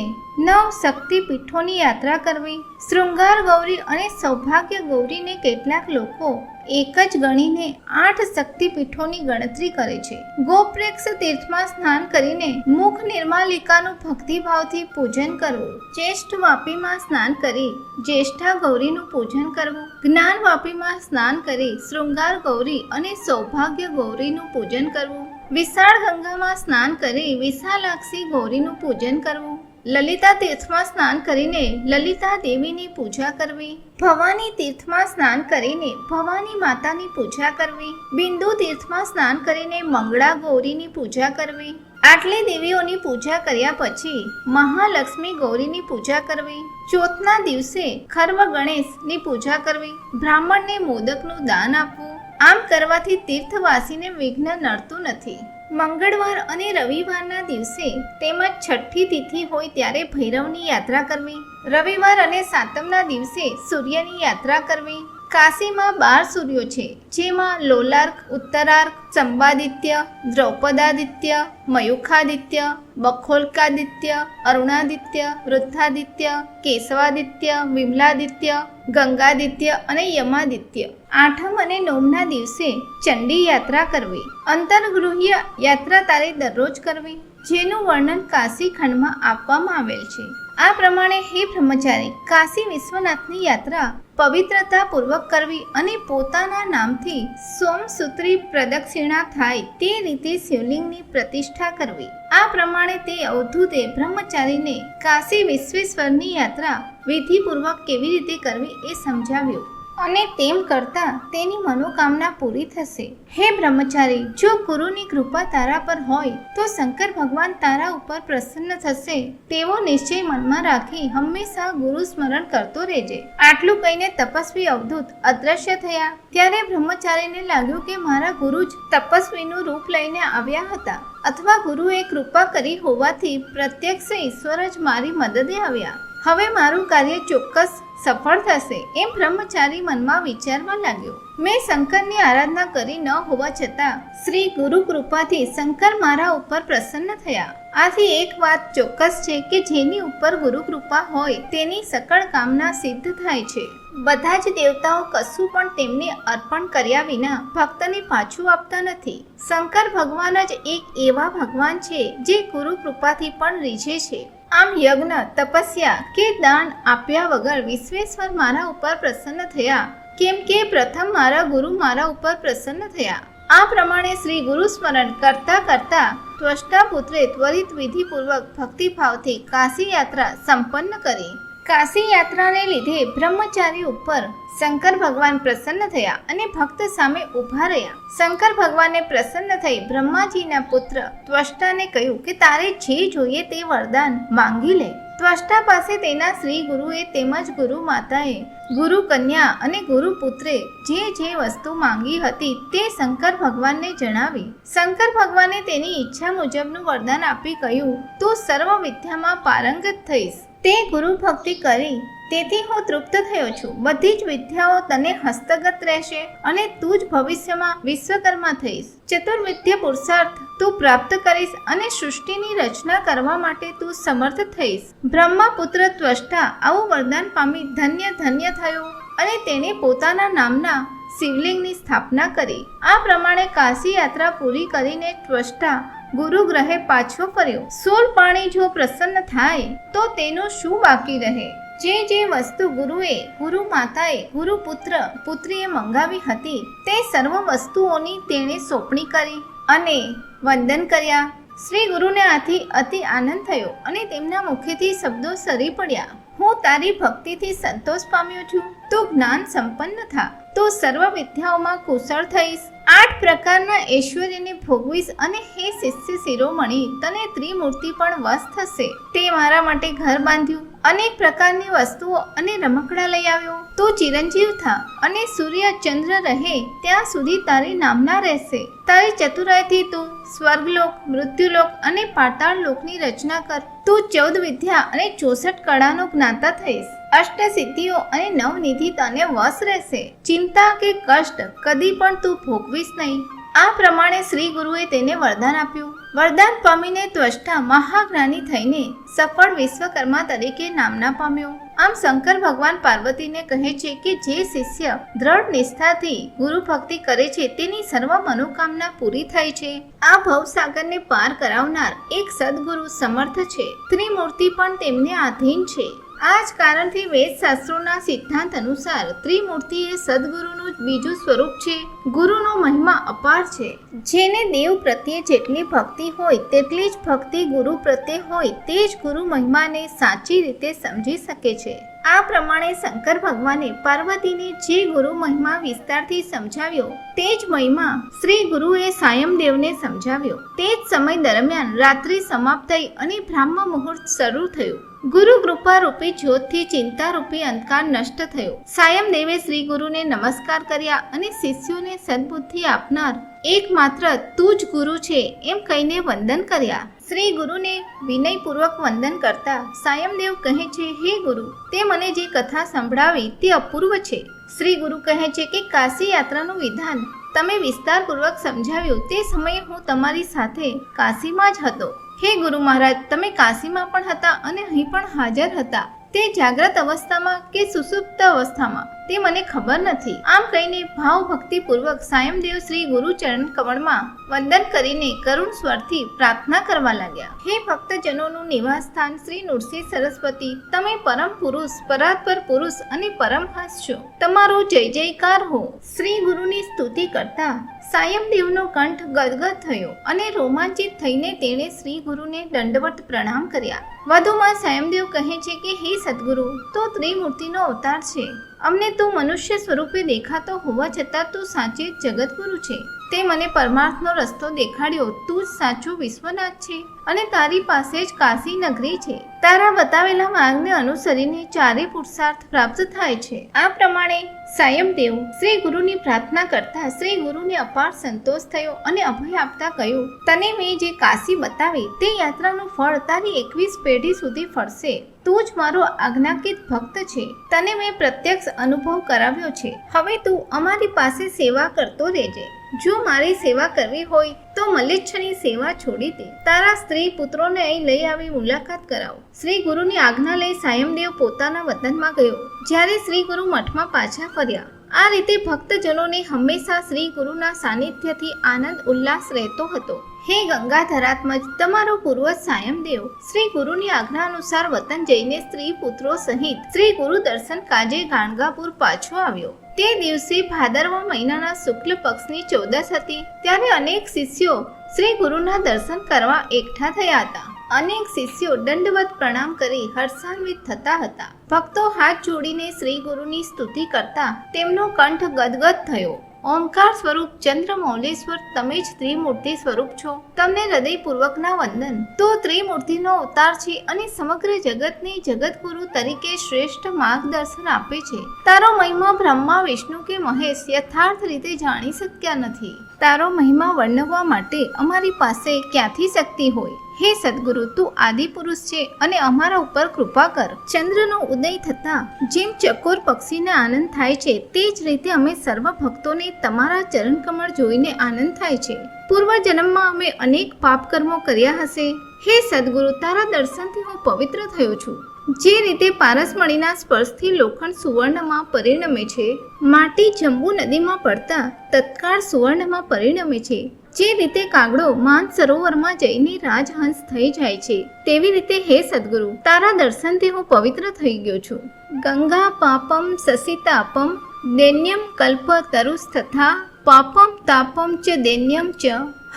9 શક્તિપીઠોની યાત્રા કરવી. શૃંગાર ગૌરી અને સૌભાગ્ય ગૌરીને કેટલાક લોકો એક જ ગણીને 8 શક્તિપીઠોની ગણતરી કરે છે. ગોપ્રેક્ષ તીર્થમાં સ્નાન કરીને મુખ નિર્માલિકાનું ભક્તિભાવથી પૂજન કરવું. જ્યેષ્ઠ વાપીમાં સ્નાન કરી જ્યેષ્ઠા ગૌરીનું પૂજન કરવું. જ્ઞાન વાપીમાં સ્નાન કરી શૃંગાર ગૌરી અને સૌભાગ્ય ગૌરીનું પૂજન કરવું. વિશાળ ગંગામાં સ્નાન કરી વિશાલાક્ષી ગૌરીનું પૂજન કરવું. લલિતા તીર્થમાં સ્નાન કરીને લલિતા દેવીની પૂજા કરવી. ભવાની તીર્થમાં સ્નાન કરીને ભવાની માતાની પૂજા કરવી. બિંદુ તીર્થમાં સ્નાન કરીને મંગળા ગૌરીની પૂજા કરવી. આટલી દેવીઓની પૂજા કર્યા પછી મહાલક્ષ્મી ગૌરીની પૂજા કરવી. ચોથના દિવસે ખર્વ ગણેશની પૂજા કરવી. બ્રાહ્મણને મોદકનું દાન આપવું. આમ કરવાથી તીર્થવાસીને વિઘ્ન નડતું નથી. મંગળવાર અને રવિવારના દિવસે તેમજ છઠ્ઠી તિથિ હોય ત્યારે ભૈરવની યાત્રા કરવી. રવિવાર અને સાતમના દિવસે સૂર્યની યાત્રા કરવી. કાશીમાં 12 સૂર્યો છે, જેમાં લોલાર્ક, ઉત્તરાર્ક, સંવાદિત્ય, દ્રૌપદાદિત્ય, મયુખાદિત્ય, બખોલ્કાદિત્ય, અરુણાદિત્ય, વૃદ્ધાદિત્ય, કેશવાદિત્ય, વિમલાદિત્ય, ગંગાદિત્ય અને યમાદિત્ય. 8મ અને 9મના દિવસે ચંડી યાત્રા કરવી. અંતર્ગૃહ્ય યાત્રા તારે દરરોજ કરવી, જેનું વર્ણન કાશી ખંડમાં આપવામાં આવેલ છે. આ પ્રમાણે હે બ્રહ્મચારી, કાશી વિશ્વનાથની યાત્રા પવિત્રતા પૂર્વક કરવી અને પોતાના નામથી સોમસૂત્રી પ્રદક્ષિણા થાય તે રીતે શિવલિંગની પ્રતિષ્ઠા કરવી. આ પ્રમાણે તે અવધૂતે બ્રહ્મચારીને કાશી વિશ્વેશ્વરની યાત્રા વિધિપૂર્વક કેવી રીતે કરવી એ સમજાવ્યું અને તેમ કરતા તેની મનોકામના પૂરી થશે. હે બ્રહ્મચારી, જો ગુરુની કૃપા તારા પર હોય તો શંકર ભગવાન તારા ઉપર પ્રસન્ન થશે તેવો નિશ્ચય મનમાં રાખી હંમેશા ગુરુ સ્મરણ કરતો રહેજે. આટલું કહીને તપસ્વી અવધૂત અદ્રશ્ય થયા. ત્યારે બ્રહ્મચારીને લાગ્યું કે મારા ગુરુ જ તપસ્વીનું રૂપ લઈને આવ્યા હતા, અથવા ગુરુએ કૃપા કરી હોવાથી પ્રત્યક્ષ ઈશ્વર જ મારી મદદે આવ્યા. હવે મારું કાર્ય ચોક્કસ સફળ થશે એમ બ્રહ્મચારી મનમાં વિચારવા લાગ્યો. મેં શંકરની આરાધના કરી ન હોવા છતાં શ્રી ગુરુ કૃપાથી શંકર મારા ઉપર પ્રસન્ન થયા. આથી એક વાત ચોક્કસ છે કે જેની ઉપર ગુરુ કૃપા હોય તેની સકળ કામના સિદ્ધ થાય છે. બધા જ દેવતાઓ કશું પણ તેમને અર્પણ કર્યા વિના ભક્તને પાછું આપતા નથી. શંકર ભગવાન જ એક એવા ભગવાન છે જે ગુરુ કૃપાથી પણ રીઝે છે. આમ યજ્ઞ, તપસ્યા કે દાન આપ્યા વગર વિશ્વેશ્વર મારા ઉપર પ્રસન્ન થયા, કેમ કે પ્રથમ મારા ગુરુ મારા ઉપર પ્રસન્ન થયા. આ પ્રમાણે શ્રી ગુરુ સ્મરણ કરતા કરતા ત્વષ્ટા પુત્રે ત્વરિત વિધિપૂર્વક ભક્તિભાવથી કાશી યાત્રા સંપન્ન કરી. કાશી યાત્રાને લીધે બ્રહ્મચારી ઉપર શંકર ભગવાન પ્રસન્ન થયા અને ભક્ત સામે ઊભા રહ્યા. શંકર ભગવાનને પ્રસન્ન થઈ બ્રહ્માજીના પુત્ર ત્વષ્ટાને કહ્યું કે તારે જે જોઈએ તે વરદાન માંગી લે. ત્વષ્ટા પાસે તેના શ્રી ગુરુએ તેમજ ગુરુ માતાએ, ગુરુ કન્યા અને ગુરુ પુત્રે જે વસ્તુ માંગી હતી તે શંકર ભગવાનને જણાવી. શંકર ભગવાને તેની ઈચ્છા મુજબનું વરદાન આપી કહ્યું, તું સર્વ વિદ્યામાં પારંગત થઈશ. તે ગુરુ ભક્તિ કરી તેથી હું તૃપ્ત થયો છું. બધી જ વિદ્યાઓ તને હસ્તગત રહેશે અને તું જ ભવિષ્યમાં વિશ્વકર્મા થઈશ. ચતુર્વિદ્ય પુરુષાર્થ તું પ્રાપ્ત કરીશ અને સૃષ્ટિની રચના કરવા માટે તું સમર્થ થઈશ. બ્રહ્મા પુત્ર ત્વષ્ટા આવું વરદાન પામી ધન્ય ધન્ય થયો અને તેણે પોતાના નામના શિવલિંગની સ્થાપના કરી. આ પ્રમાણે કાશી યાત્રા પૂરી કરીને ત્વષ્ટા ગુરુ ગ્રહે પાછો ફર્યો. સોલ પાણી જો પ્રસન્ન થાય તો તેનું શું બાકી રહે? જે વસ્તુ ગુરુએ, ગુરુ માતાએ, ગુરુ પુત્ર પુત્રીએ મંગાવી હતી તે સર્વ વસ્તુઓની તેણે સોંપણી કરી અને વંદન કર્યા. શ્રી ગુરુને આથી અતિ આનંદ થયો અને તેમના મુખેથી શબ્દો સરી પડ્યા. હું તારી ભક્તિથી સંતોષ પામ્યો છું. તું જ્ઞાન સંપન્ન થા, તો સર્વ વિદ્યાઓમાં કુશળ થઈશ. 8 પ્રકારના ઐશ્વર્યને ભોગવીશ અને હે શિષ્ય શિરોમણી, તને ત્રિમૂર્તિ પણ વશ થશે. તે મારા માટે ઘર બાંધ્યું, અનેક પ્રકારની વસ્તુઓ અને રમકડા લઈ આવ્યો. તું ચિરંજીવ થા અને સૂર્ય ચંદ્ર રહે ત્યાં સુધી તારી નામના રહેશે. તારી ચતુરાઈથી તું સ્વર્ગલોક, મૃત્યુલોક અને પાતાળ લોકની રચના કર. તું 14 વિદ્યા અને 64 કળાનો જ્ઞાતા થઈશ. અષ્ટ સિદ્ધિઓ અને નવનિધિ તને વશ રહેશે. ચિંતા કે કષ્ટ કદી પણ તું ભોગવીશ નહીં. આ પ્રમાણે શ્રી ગુરુએ તેને વરદાન આપ્યું. વરદાન પામીને ત્વષ્ટા મહાજ્ઞાની થઈને સફળ વિશ્વકર્મા તરીકે નામના પામ્યો. આમ શંકર ભગવાન પાર્વતીને કહે છે કે જે શિષ્ય દ્રઢ નિષ્ઠાથી ગુરુ ભક્તિ કરે છે તેની સર્વ મનોકામના પૂરી થાય છે. આ ભવસાગરને પાર કરાવનાર એક સદગુરુ સમર્થ છે. ત્રિમૂર્તિ પણ તેમને આધીન છે. આ જ કારણથી વેદ શાસ્ત્રોના સિદ્ધાંત અનુસાર ત્રિમૂર્તિ એ સદગુરુનું બીજું સ્વરૂપ છે. ગુરુનો મહિમા અપાર છે. જેને દેવ પ્રત્યે જેટલી ભક્તિ હોય તેટલી જ ભક્તિ ગુરુ પ્રત્યે હોય તે જ ગુરુ મહિમાને સાચી રીતે સમજી શકે છે. આ પ્રમાણે શંકર ભગવાને પાર્વતીને જે ગુરુ મહિમા વિસ્તારથી સમજાવ્યો તે જ મહિમા શ્રી ગુરુએ સાયમદેવને સમજાવ્યો. તે જ સમય દરમિયાન રાત્રિ સમાપ્ત થઈ અને બ્રાહ્મ મુહૂર્ત શરૂ થયું. ગુરુ કૃપા રૂપી જ્યોતથી ચિંતા રૂપી અંધકાર નષ્ટ થયો. સાયમદેવે શ્રી ગુરુને નમસ્કાર કર્યા અને શિષ્યોને સદબુદ્ધિ આપનાર એકમાત્ર તું જ ગુરુ છે એમ કહીને વંદન કર્યા. શ્રી ગુરુને વિનયપૂર્વક વંદન કરતા સાયમદેવ કહે છે, હે ગુરુ, તે મને જે કથા સંભળાવી તે અપૂર્વ છે. શ્રી ગુરુ કહે છે કે કાશી યાત્રાનું વિધાન તમે વિસ્તારપૂર્વક સમજાવ્યું તે સમયે હું તમારી સાથે કાશીમાં જ હતો. હે ગુરુ મહારાજ, તમે કાશીમાં પણ હતા અને અહીં પણ હાજર હતા. તે જાગ્રત અવસ્થામાં કે સુષુપ્ત અવસ્થામાં તે મને ખબર નથી. આમ કહીને ભાવ ભક્તિપૂર્વક સાયમદેવ શ્રી ગુરુ ચરણ કમળમાં વંદન કરીને કરુણ સ્વરથી પ્રાર્થના કરવા લાગ્યા. હે ભક્તજનોનું નિવાસ સ્થાન શ્રી નૃસિંહ સરસ્વતી, તમે પરમ પુરુષ, પરાત્પર પુરુષ અને પરમહંસ છો. તમારો જય જયકાર હો. શ્રી ગુરુની સ્તુતિ કરતા સાયમદેવનો કંઠ ગદગદ થયો અને રોમાંચિત થઈને તેણે શ્રી ગુરુને દંડવત પ્રણામ કર્યા. વધુમાં સાયમદેવ કહે છે કે હે સદગુરુ, તો ત્રિમૂર્તિનો અવતાર છે. અમને તું મનુષ્ય સ્વરૂપે દેખાતો હોવા છતાં તું સાચે જગતગુરુ છે. તે મને પરમાર્થનો રસ્તો દેખાડ્યો. તું જ સાચો વિશ્વનાથ છે અને તારી પાસે જ કાશી નગરી છે. તારા બતાવેલા માર્ગને અનુસરીને ચારે પુરુષાર્થ પ્રાપ્ત થાય છે. આ પ્રમાણે સાયમદેવ શ્રી ગુરુની પ્રાર્થના કરતા શ્રી ગુરુને અપાર સંતોષ થયો અને અભય આપતા કહ્યું, તને મેં જે કાશી બતાવી તે યાત્રાનું ફળ તારી 21 પેઢી સુધી ફળશે. તું જ મારો આજ્ઞાકિત ભક્ત છે. તને મેં પ્રત્યક્ષ અનુભવ કરાવ્યો છે. હવે તું અમારી પાસે સેવા કરતો રહેજે. જો મારી સેવા કરવી હોય તો મલેચ્છની સેવા છોડી દે. તારા સ્ત્રી પુત્રોને અહીં લઈ આવી મુલાકાત કરાવો. શ્રી ગુરુની આજ્ઞા લઈ સાયમદેવ પોતાના વતનમાં ગયો. જ્યારે શ્રી ગુરુ મઠમાં પાછા ફર્યા. આ રીતે ભક્તજનોને હંમેશા શ્રી ગુરુના સાનિધ્યથી આનંદ ઉલ્લાસ રહેતો હતો. હે ગંગાધરાત્મજ, તમારો પૂર્વજ સાયમદેવ શ્રી ગુરુની આજ્ઞા અનુસાર વતન જઈને સ્ત્રી પુત્રો સહિત શ્રી ગુરુ દર્શન કાજે ગાણગાપુર પાછો આવ્યો. તે દિવસે ભાદરવા મહિનાના શુક્લ પક્ષની 14 હતી. ત્યારે અનેક શિષ્યો શ્રી ગુરુના દર્શન કરવા એકઠા થયા હતા. અનેક શિષ્યો દંડવત પ્રણામ કરી હર્ષાન્વિત થતા હતા. ભક્તો હાથ જોડીને શ્રી ગુરુની સ્તુતિ કરતા તેમનો કંઠ ગદગદ થયો. ઓમકાર સ્વરૂપ ચંદ્રમૌલેશ્વર, તમે જ ત્રિમૂર્તિ સ્વરૂપ છો. તમને હૃદયપૂર્વકના વંદન. તો ત્રિમૂર્તિનો અવતાર છે અને સમગ્ર જગતને જગતગુરુ તરીકે શ્રેષ્ઠ માર્ગદર્શન આપે છે. તારો મહિમા બ્રહ્મા, વિષ્ણુ કે મહેશ યથાર્થ રીતે જાણી શક્યા નથી. તારો મહિમા વર્ણવવા માટે અમારી પાસે ક્યાંથી શક્તિ હોય? હે સદગુરુ, તું આદિ પુરુષ છે અને અમારા ઉપર કૃપા કર. ચંદ્રનો ઉદય થતા જેમ ચકોર પક્ષીને આનંદ થાય છે તે જ રીતે અમે સર્વ ભક્તોને તમારા ચરણ કમળ જોઈને આનંદ થાય છે. પૂર્વ જન્મમાં અમે અનેક પાપ કર્મો કર્યા હશે. હે સદગુરુ, તારા દર્શનથી હું પવિત્ર થયો છું. જે રીતે પારસમણીના સ્પર્શથી લોખંડ સુવર્ણમાં પરિણમે છે, માટી જંબુ નદીમાં પડતા તત્કાળ સુવર્ણમાં પરિણમે છે, જે રીતે કાગડો માન સરોવરમાં જઈને રાજહંસ થઈ જાય છે, તેવી રીતે હે સદગુરુ, તારા દર્શનથી હું પવિત્ર થઈ ગયો છું. ગંગા પાપમ સસિતાપમ દૈન્યમ કલ્પ તરુસ્તથા પાપમ તાપમ ચ દૈન્યમ ચ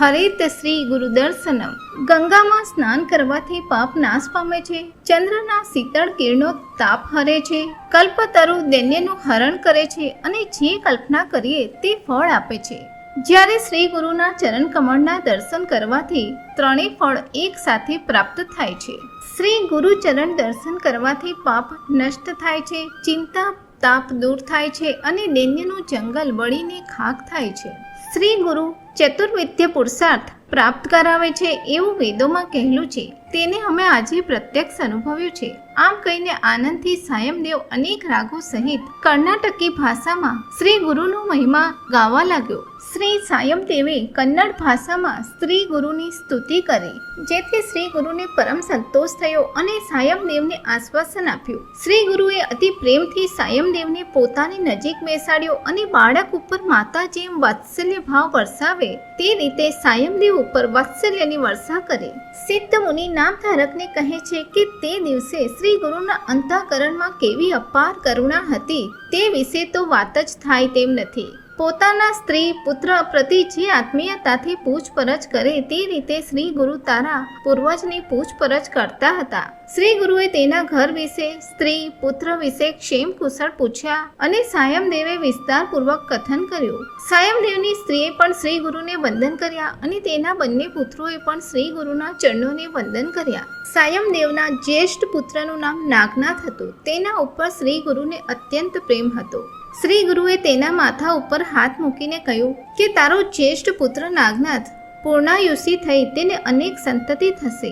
હરેત શ્રી ગુરુ દર્શનમ. ગંગામાં સ્નાન કરવાથી પાપ નાશ પામે છે, ચંદ્રના શીતળ કિરણો તાપ હરે છે, કલ્પતરુ દૈન્યનું હરણ કરે છે અને જે કલ્પના કરીએ તે ફળ આપે છે. જ્યારે શ્રી ગુરુના ચરણ કમળના દર્શન કરવાથી ત્રણેય ફળ એક સાથે પ્રાપ્ત થાય છે. શ્રી ગુરુ ચરણ દર્શન કરવાથી પાપ નષ્ટ થાય છે, ચિંતા તાપ દૂર થાય છે અને દૈન્યનું જંગલ બળીને ખાક થાય છે. શ્રી ગુરુ ચતુર્વિદ્ય પુરુષાર્થ પ્રાપ્ત કરાવે છે એવું વેદોમાં કહેલું છે, તેને અમે આજે પ્રત્યક્ષ અનુભવ્યું છે. આમ કહીને આનંદથી સાયમદેવ અનેક રાગો સહિત કર્ણાટકી ભાષામાં શ્રી ગુરુનો મહિમા ગાવા લાગ્યો. શ્રી સાયમદેવે કન્નડ ભાષામાં શ્રી ગુરુની સ્તુતિ કરી, જેથી શ્રી ગુરુને પરમ સંતોષ થયો અને સાયમદેવને આશ્વાસન આપ્યું. શ્રી ગુરુએ અતિ પ્રેમથી સાયમદેવને પોતાની નજીક બેસાડ્યો અને બાળક ઉપર માતા જેમ વાત્સલ્ય ભાવ વરસાવે તે રીતે સાયમદેવ ઉપર વાત્સલ્યની વર્ષા કરે. સિદ્ધ મુનિ નામધારકને કહે છે કે તે દિવસે શ્રી ગુરુના અંતઃકરણમાં કેવી અપાર કરુણા હતી તે વિશે તો વાત જ થાય તેમ નથી. પોતાના સ્ત્રી પુત્ર પ્રતિ જે આત્મીયતાથી પૂછપરછ કરે તે રીતે શ્રી ગુરુ તારા પૂર્વજની પૂછપરછ કરતા હતા. શ્રી ગુરુએ તેના ઘર વિશે, સ્ત્રી પુત્ર વિશે ક્ષેમ કુશળ પૂછ્યા અને સાયમદેવે વિસ્તારપૂર્વક કથન કર્યું. સાયમદેવની સ્ત્રીએ પણ શ્રી ગુરુને વંદન કર્યા અને તેના બંને પુત્રોએ પણ શ્રી ગુરુના ચરણોને વંદન કર્યા. સાયમદેવના જ્યેષ્ઠ પુત્રનું નામ નાગનાથ હતું. તેના ઉપર શ્રી ગુરુને અત્યંત પ્રેમ હતો. શ્રી ગુરુએ તેના માથા ઉપર હાથ મૂકીને કહ્યું કે તારો જ્યેષ્ઠ પુત્ર નાગનાથ પૂર્ણાયુષી થઈ તેને અનેક સંતતિ થશે.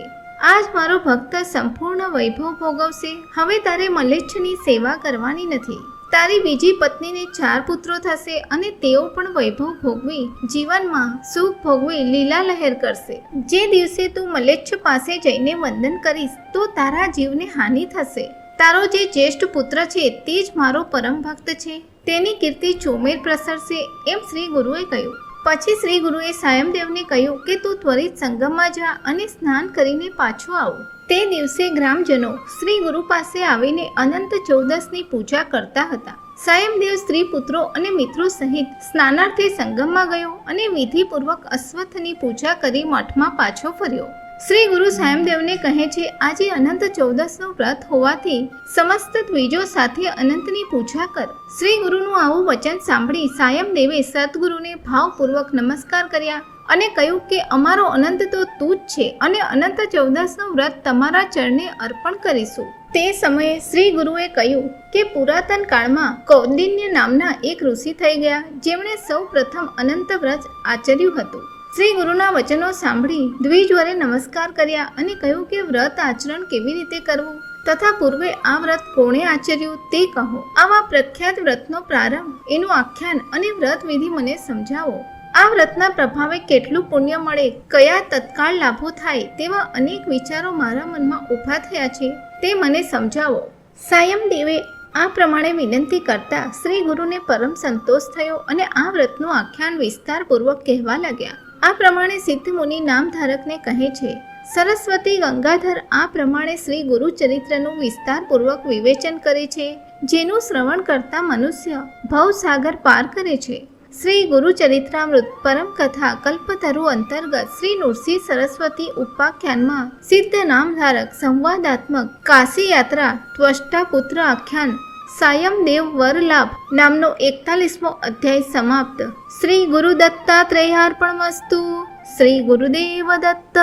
આજ મારો ભક્ત સંપૂર્ણ વૈભવ ભોગવશે. હવે તારે મલેચ્છની સેવા કરવાની નથી. તારી બીજી પત્નીને 4 પુત્રો થશે અને તેઓ પણ વૈભવ ભોગવી જીવનમાં સુખ ભોગવી લીલા લહેર કરશે. જે દિવસે તું મલેચ્છ પાસે જઈને વંદન કરીશ તો તારા જીવને હાનિ થશે. તારો જે જ્યેષ્ઠ પુત્ર છે તે જ મારો પરમ ભક્ત છે, તેની કીર્તિ ચોમેર પ્રસરશે એમ શ્રી ગુરુએ કહ્યું. પછી શ્રી ગુરુએ સાયમદેવને કહ્યું કે તું ત્વરિત સંગમમાં જા અને સ્નાન કરીને પાછો આવ. તે દિવસે ગ્રામજનો શ્રી ગુરુ પાસે આવીને અનંત ચૌદસની પૂજા કરતા હતા. સાયમદેવ સ્ત્રી પુત્રો અને મિત્રો સહિત સ્નાનાર્થે સંગમમાં ગયો અને વિધિપૂર્વક અશ્વત્થની પૂજા કરી મઠમાં પાછો ફર્યો. શ્રી ગુરુ સાયમદેવને કહે છે, આજે અનંત ચૌદસનું વ્રત હોવાથી સમસ્ત દ્વિજો સાથે અનંતની પૂજા કર. શ્રી ગુરુનું આવું વચન સાંભળી સાયમદેવે સદગુરુને ભાવપૂર્વક નમસ્કાર કર્યા અને કહ્યું કે અમારો અનંત તો તું જ છે અને અનંત ચૌદસનું વ્રત તમારા ચરણે અર્પણ કરીશું. તે સમયે શ્રી ગુરુએ કહ્યું કે પુરાતન કાળમાં કૌંડિન્ય નામના એક ઋષિ થઈ ગયા, જેમણે સૌ પ્રથમ અનંત વ્રત આચર્યું હતું. શ્રી ગુરુના વચનો સાંભળી દ્વિજવરે નમસ્કાર કર્યા અને કહ્યું કે વ્રત આચરણ કેવી રીતે કરવું તથા પૂર્વે આ વ્રત કોણે આચર્યું તે કહો. આવા પ્રખ્યાત વ્રતનો પ્રારંભ, એનું આખ્યાન અને વ્રત વિધિ મને સમજાવો. આ વ્રતના પ્રભાવે કેટલું પુણ્ય મળે, કયા તત્કાળ લાભો થાય તેવા અનેક વિચારો મારા મનમાં ઊભા થયા છે, તે મને સમજાવો. સાયમદેવે આ પ્રમાણે વિનંતી કરતા શ્રી ગુરુને પરમ સંતોષ થયો અને આ વ્રતનું આખ્યાન વિસ્તારપૂર્વક કહેવા લાગ્યા. આ પ્રમાણે સિદ્ધ મુનિ નામધારકને કહે છે, સરસ્વતી ગંગાધર આ પ્રમાણે શ્રી ગુરુ ચરિત્રનું વિસ્તારપૂર્વક વિવેચન કરે છે, જેનું શ્રવણ કરતા મનુષ્ય ભવસાગર પાર કરે છે. શ્રી ગુરુ ચરિત્રામૃત પરમ કથા કલ્પતરુ અંતર્ગત શ્રી નૃસિંહ સરસ્વતી ઉપાખ્યાનમાં સિદ્ધ નામધારક સંવાદાત્મક કાશી યાત્રા ત્વષ્ટા પુત્ર આખ્યાન સાયમદેવ વરલાભ નામનો 41મો અધ્યાય સમાપ્ત. શ્રી ગુરુ દત્તાત્રેયાર્પણમસ્તુ. શ્રી ગુરુદેવ દત્ત.